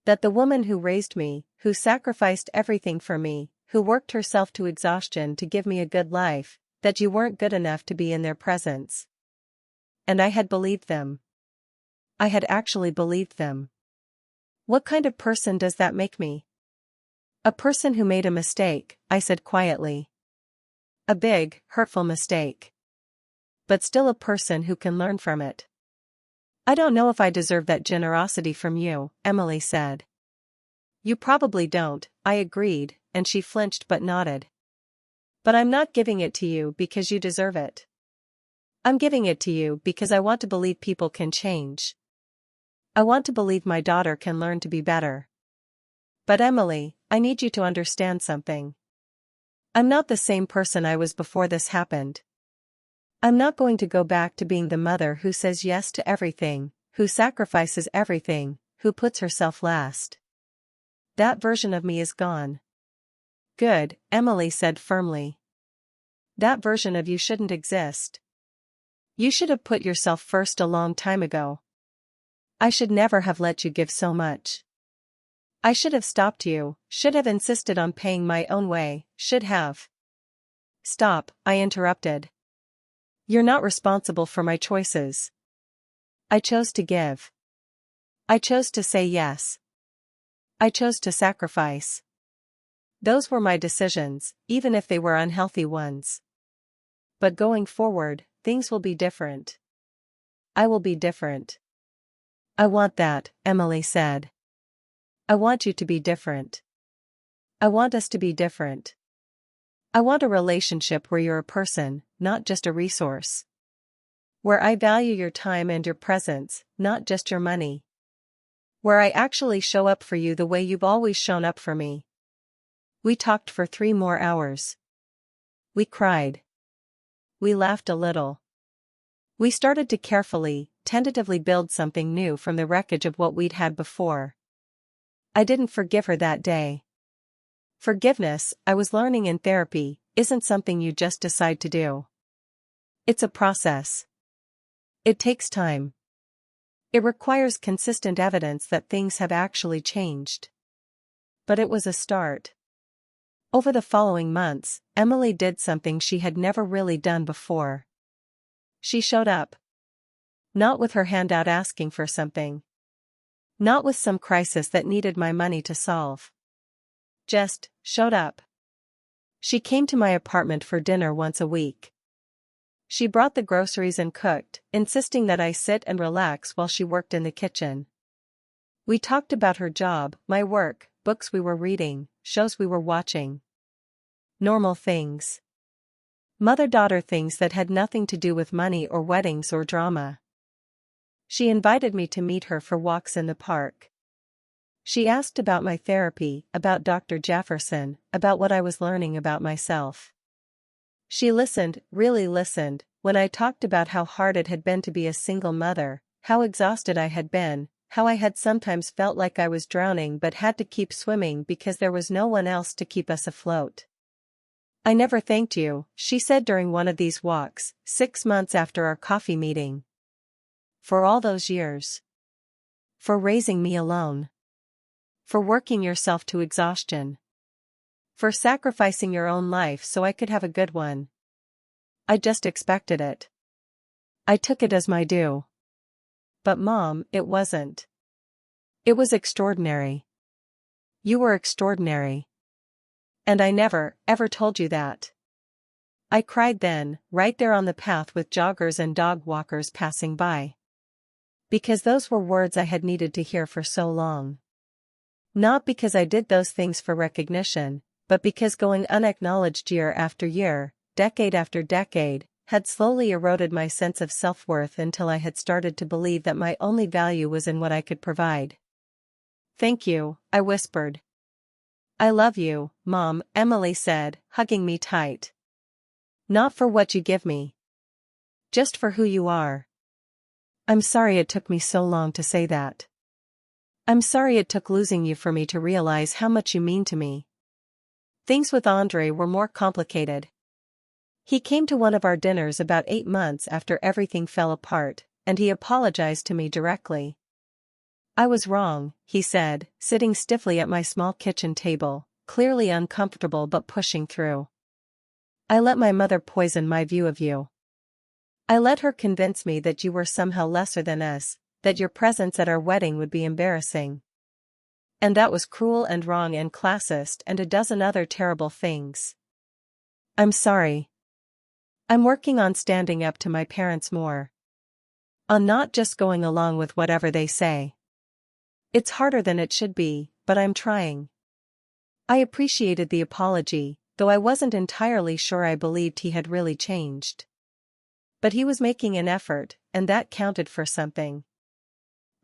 That the woman who raised me, who sacrificed everything for me, who worked herself to exhaustion to give me a good life, that you weren't good enough to be in their presence. And I had believed them. I had actually believed them. What kind of person does that make me? A person who made a mistake, I said quietly. A big, hurtful mistake. But still a person who can learn from it. I don't know if I deserve that generosity from you, Emily said. You probably don't, I agreed, and she flinched but nodded. But I'm not giving it to you because you deserve it. I'm giving it to you because I want to believe people can change. I want to believe my daughter can learn to be better. But Emily, I need you to understand something. I'm not the same person I was before this happened. I'm not going to go back to being the mother who says yes to everything, who sacrifices everything, who puts herself last. That version of me is gone. Good, Emily said firmly. That version of you shouldn't exist. You should have put yourself first a long time ago. I should never have let you give so much. I should have stopped you, should have insisted on paying my own way, should have. Stop, I interrupted. You're not responsible for my choices. I chose to give. I chose to say yes. I chose to sacrifice. Those were my decisions, even if they were unhealthy ones. But going forward, things will be different. I will be different. I want that, Emily said. I want you to be different. I want us to be different. I want a relationship where you're a person, not just a resource. Where I value your time and your presence, not just your money. Where I actually show up for you the way you've always shown up for me. We talked for 3 more hours. We cried. We laughed a little. We started to carefully, tentatively build something new from the wreckage of what we'd had before. I didn't forgive her that day. Forgiveness, I was learning in therapy, isn't something you just decide to do. It's a process. It takes time. It requires consistent evidence that things have actually changed. But it was a start. Over the following months, Emily did something she had never really done before. She showed up. Not with her hand out asking for something. Not with some crisis that needed my money to solve. Just showed up. She came to my apartment for dinner once a week. She brought the groceries and cooked, insisting that I sit and relax while she worked in the kitchen. We talked about her job, my work, books we were reading, shows we were watching. Normal things. Mother-daughter things that had nothing to do with money or weddings or drama. She invited me to meet her for walks in the park. She asked about my therapy, about Dr. Jefferson, about what I was learning about myself. She listened, really listened, when I talked about how hard it had been to be a single mother, how exhausted I had been, how I had sometimes felt like I was drowning but had to keep swimming because there was no one else to keep us afloat. I never thanked you, she said during one of these walks, 6 months after our coffee meeting. For all those years. For raising me alone. For working yourself to exhaustion. For sacrificing your own life so I could have a good one. I just expected it. I took it as my due. But Mom, it wasn't. It was extraordinary. You were extraordinary. And I never, ever told you that. I cried then, right there on the path with joggers and dog walkers passing by. Because those were words I had needed to hear for so long. Not because I did those things for recognition, but because going unacknowledged year after year, decade after decade, had slowly eroded my sense of self-worth until I had started to believe that my only value was in what I could provide. Thank you, I whispered. I love you, Mom, Emily said, hugging me tight. Not for what you give me. Just for who you are. I'm sorry it took me so long to say that. I'm sorry it took losing you for me to realize how much you mean to me. Things with Andre were more complicated. He came to one of our dinners about 8 months after everything fell apart, and he apologized to me directly. I was wrong, he said, sitting stiffly at my small kitchen table. clearly uncomfortable but pushing through. I let my mother poison my view of you. I let her convince me that you were somehow lesser than us, that your presence at our wedding would be embarrassing. And that was cruel and wrong and classist and a dozen other terrible things. I'm sorry. I'm working on standing up to my parents more. On not just going along with whatever they say. It's harder than it should be, but I'm trying. I appreciated the apology, though I wasn't entirely sure I believed he had really changed. But he was making an effort, and that counted for something.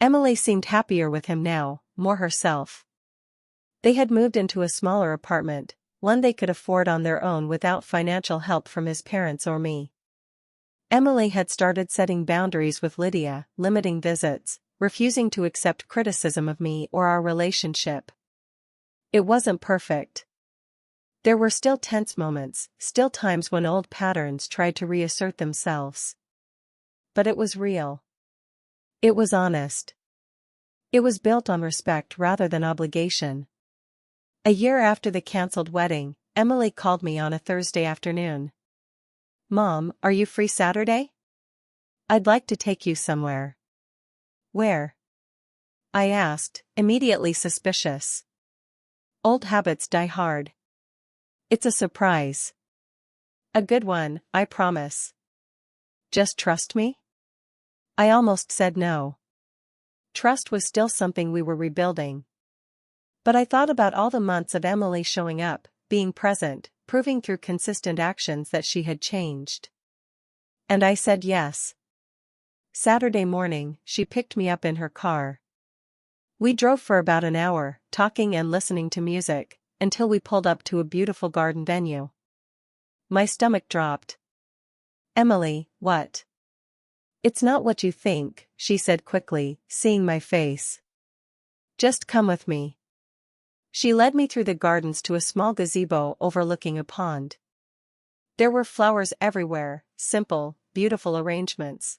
Emily seemed happier with him now, more herself. They had moved into a smaller apartment, one they could afford on their own without financial help from his parents or me. Emily had started setting boundaries with Lydia, limiting visits, refusing to accept criticism of me or our relationship. It wasn't perfect. There were still tense moments, still times when old patterns tried to reassert themselves. But it was real. It was honest. It was built on respect rather than obligation. A year after the cancelled wedding, Emily called me on a Thursday afternoon. "Mom, are you free Saturday? I'd like to take you somewhere." "Where?" I asked, immediately suspicious. "Old habits die hard. It's a surprise. A good one, I promise. Just trust me?" I almost said no. Trust was still something we were rebuilding. But I thought about all the months of Emily showing up, being present, proving through consistent actions that she had changed. And I said yes. Saturday morning, she picked me up in her car. We drove for about an hour, talking and listening to music, until we pulled up to a beautiful garden venue. My stomach dropped. "Emily, what?" "It's not what you think," she said quickly, seeing my face. "Just come with me." She led me through the gardens to a small gazebo overlooking a pond. There were flowers everywhere, simple, beautiful arrangements.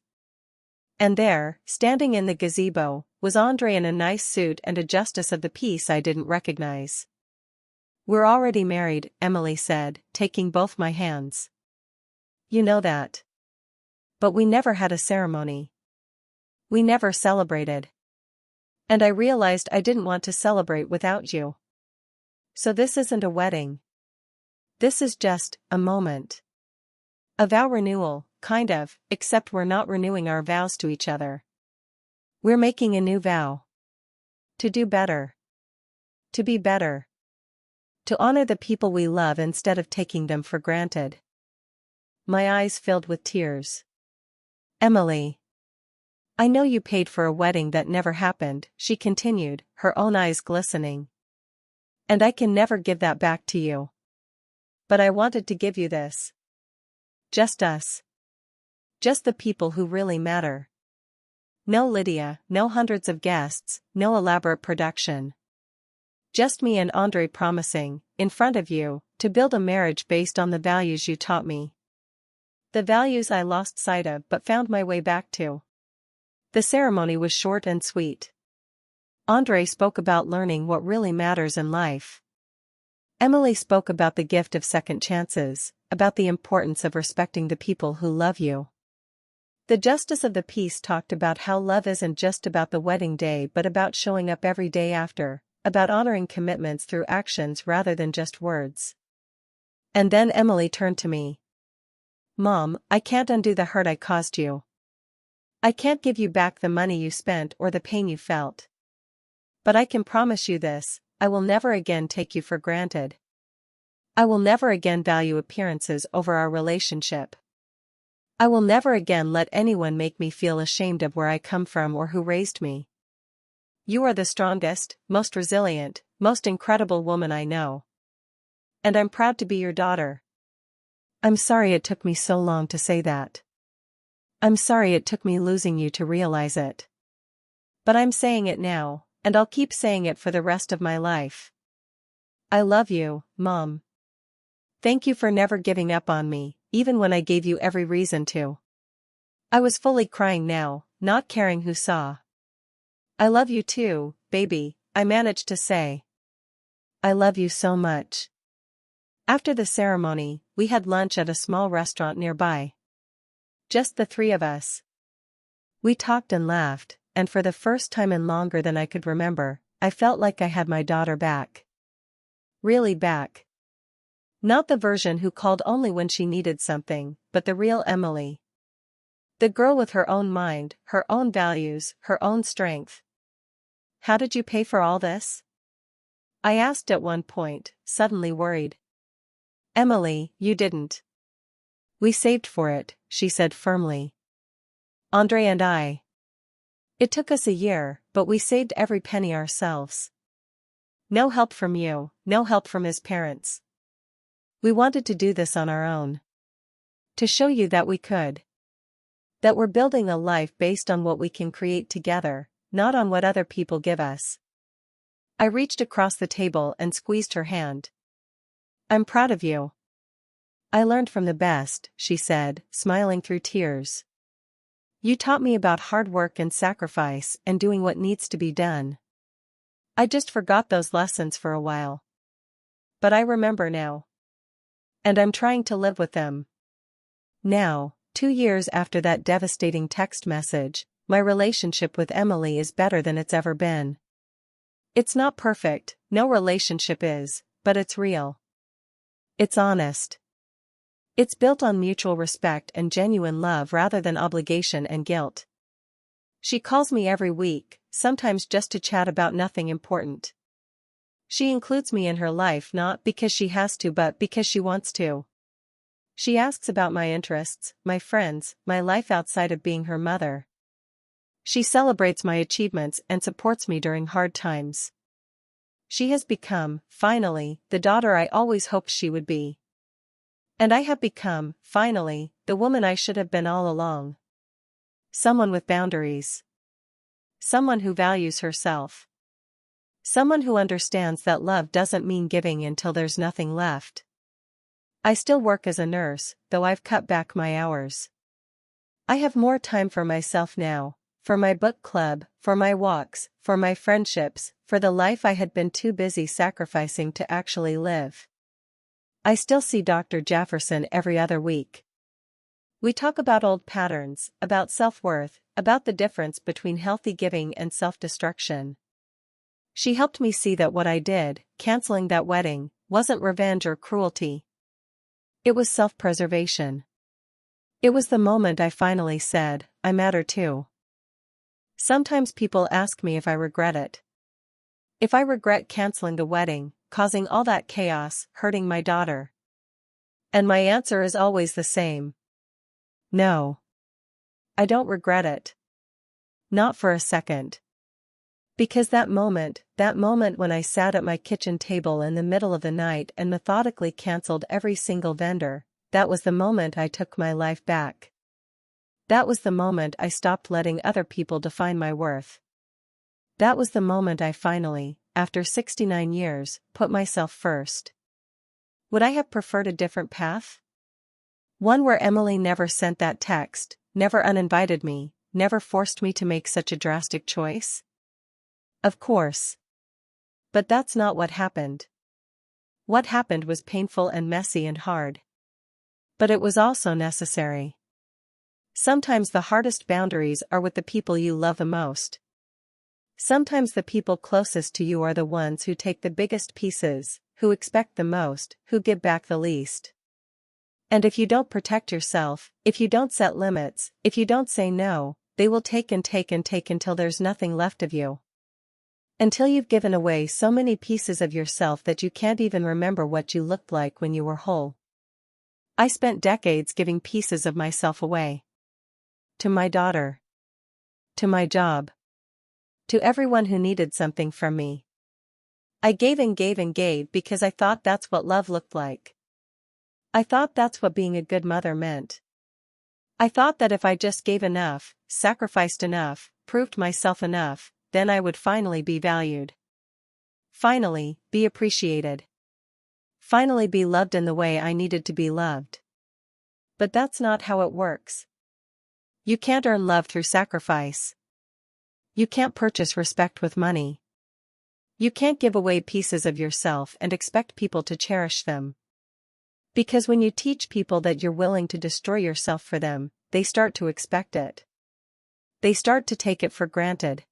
And there, standing in the gazebo, was Andre in a nice suit and a justice of the peace I didn't recognize. "We're already married," Emily said, taking both my hands. "You know that. But we never had a ceremony. We never celebrated. And I realized I didn't want to celebrate without you. So this isn't a wedding. This is just a moment. A vow renewal, kind of, except we're not renewing our vows to each other. We're making a new vow. To do better. To be better. To honor the people we love instead of taking them for granted." My eyes filled with tears. "Emily. I know you paid for a wedding that never happened," she continued, her own eyes glistening. "And I can never give that back to you. But I wanted to give you this. Just us. Just the people who really matter. No Lydia, no hundreds of guests, no elaborate production. Just me and Andre promising, in front of you, to build a marriage based on the values you taught me. The values I lost sight of but found my way back to." The ceremony was short and sweet. Andre spoke about learning what really matters in life. Emily spoke about the gift of second chances, about the importance of respecting the people who love you. The justice of the peace talked about how love isn't just about the wedding day but about showing up every day after, about honoring commitments through actions rather than just words. And then Emily turned to me. "Mom, I can't undo the hurt I caused you. I can't give you back the money you spent or the pain you felt. But I can promise you this, I will never again take you for granted. I will never again value appearances over our relationship. I will never again let anyone make me feel ashamed of where I come from or who raised me. You are the strongest, most resilient, most incredible woman I know. And I'm proud to be your daughter. I'm sorry it took me so long to say that. I'm sorry it took me losing you to realize it. But I'm saying it now, and I'll keep saying it for the rest of my life. I love you, Mom. Thank you for never giving up on me, even when I gave you every reason to." I was fully crying now, not caring who saw. "I love you too, baby," I managed to say. I love you so much. After the ceremony, we had lunch at a small restaurant nearby. Just the three of us. We talked and laughed, and for the first time in longer than I could remember, I felt like I had my daughter back. Really back. Not the version who called only when she needed something, but the real Emily. The girl with her own mind, her own values, her own strength. How did you pay for all this? I asked at one point, suddenly worried. Emily, you didn't. We saved for it, she said firmly. Andre and I. It took us a year, but we saved every penny ourselves. No help from you, no help from his parents. We wanted to do this on our own. To show you that we could. That we're building a life based on what we can create together, not on what other people give us. I reached across the table and squeezed her hand. I'm proud of you. I learned from the best, she said, smiling through tears. You taught me about hard work and sacrifice and doing what needs to be done. I just forgot those lessons for a while. But I remember now. And I'm trying to live with them. Now, 2 years after that devastating text message, my relationship with Emily is better than it's ever been. It's not perfect, no relationship is, but it's real. It's honest. It's built on mutual respect and genuine love rather than obligation and guilt. She calls me every week, sometimes just to chat about nothing important. She includes me in her life not because she has to but because she wants to. She asks about my interests, my friends, my life outside of being her mother. She celebrates my achievements and supports me during hard times. She has become, finally, the daughter I always hoped she would be. And I have become, finally, the woman I should have been all along. Someone with boundaries. Someone who values herself. Someone who understands that love doesn't mean giving until there's nothing left. I still work as a nurse, though I've cut back my hours. I have more time for myself now, for my book club, for my walks, for my friendships, for the life I had been too busy sacrificing to actually live. I still see Dr. Jefferson every other week. We talk about old patterns, about self-worth, about the difference between healthy giving and self-destruction. She helped me see that what I did, canceling that wedding, wasn't revenge or cruelty. It was self-preservation. It was the moment I finally said, I matter too. Sometimes people ask me if I regret it. If I regret canceling the wedding, causing all that chaos, hurting my daughter. And my answer is always the same. No. I don't regret it. Not for a second. Because that moment when I sat at my kitchen table in the middle of the night and methodically canceled every single vendor, that was the moment I took my life back. That was the moment I stopped letting other people define my worth. That was the moment I finally, after 69 years, put myself first. Would I have preferred a different path? One where Emily never sent that text, never uninvited me, never forced me to make such a drastic choice? Of course. But that's not what happened. What happened was painful and messy and hard. But it was also necessary. Sometimes the hardest boundaries are with the people you love the most. Sometimes the people closest to you are the ones who take the biggest pieces, who expect the most, who give back the least. And if you don't protect yourself, if you don't set limits, if you don't say no, they will take and take and take until there's nothing left of you. Until you've given away so many pieces of yourself that you can't even remember what you looked like when you were whole. I spent decades giving pieces of myself away. To my daughter. To my job. To everyone who needed something from me. I gave and gave and gave because I thought that's what love looked like. I thought that's what being a good mother meant. I thought that if I just gave enough, sacrificed enough, proved myself enough, then I would finally be valued. Finally, be appreciated. Finally be loved in the way I needed to be loved. But that's not how it works. You can't earn love through sacrifice. You can't purchase respect with money. You can't give away pieces of yourself and expect people to cherish them. Because when you teach people that you're willing to destroy yourself for them, they start to expect it. They start to take it for granted.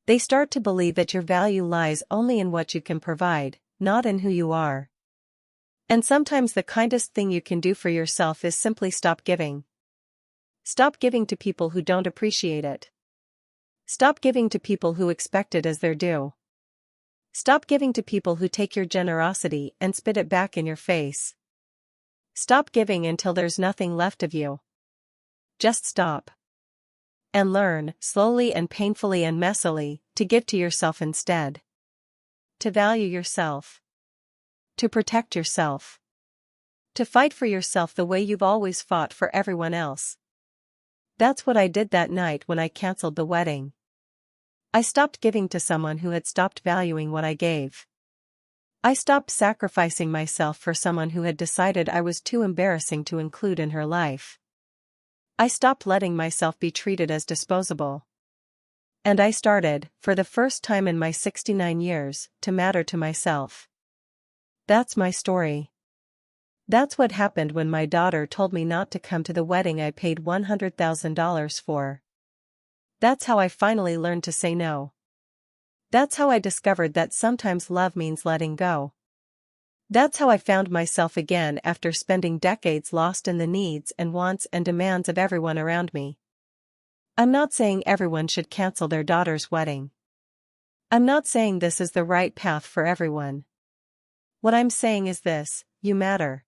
They start to believe that your value lies only in what you can provide, not in who you are. And sometimes the kindest thing you can do for yourself is simply stop giving. Stop giving to people who don't appreciate it. Stop giving to people who expect it as their due. Stop giving to people who take your generosity and spit it back in your face. Stop giving until there's nothing left of you. Just stop. And learn, slowly and painfully and messily, to give to yourself instead. To value yourself. To protect yourself. To fight for yourself the way you've always fought for everyone else. That's what I did that night when I canceled the wedding. I stopped giving to someone who had stopped valuing what I gave. I stopped sacrificing myself for someone who had decided I was too embarrassing to include in her life. I stopped letting myself be treated as disposable. And I started, for the first time in my 69 years, to matter to myself. That's my story. That's what happened when my daughter told me not to come to the wedding I paid $100,000 for. That's how I finally learned to say no. That's how I discovered that sometimes love means letting go. That's how I found myself again after spending decades lost in the needs and wants and demands of everyone around me. I'm not saying everyone should cancel their daughter's wedding. I'm not saying this is the right path for everyone. What I'm saying is this: you matter.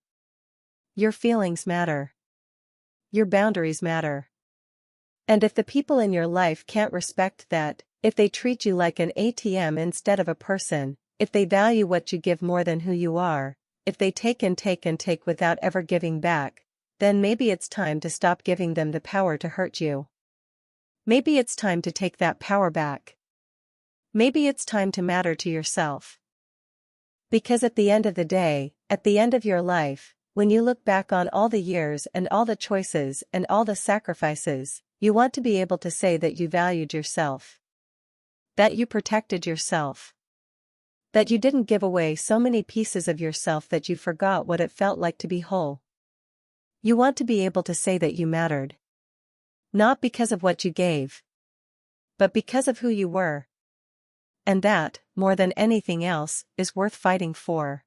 Your feelings matter. Your boundaries matter. And if the people in your life can't respect that, if they treat you like an ATM instead of a person, if they value what you give more than who you are, if they take and take and take without ever giving back, then maybe it's time to stop giving them the power to hurt you. Maybe it's time to take that power back. Maybe it's time to matter to yourself. Because at the end of the day, at the end of your life, when you look back on all the years and all the choices and all the sacrifices, you want to be able to say that you valued yourself. That you protected yourself. That you didn't give away so many pieces of yourself that you forgot what it felt like to be whole. You want to be able to say that you mattered. Not because of what you gave, but because of who you were. And that, more than anything else, is worth fighting for.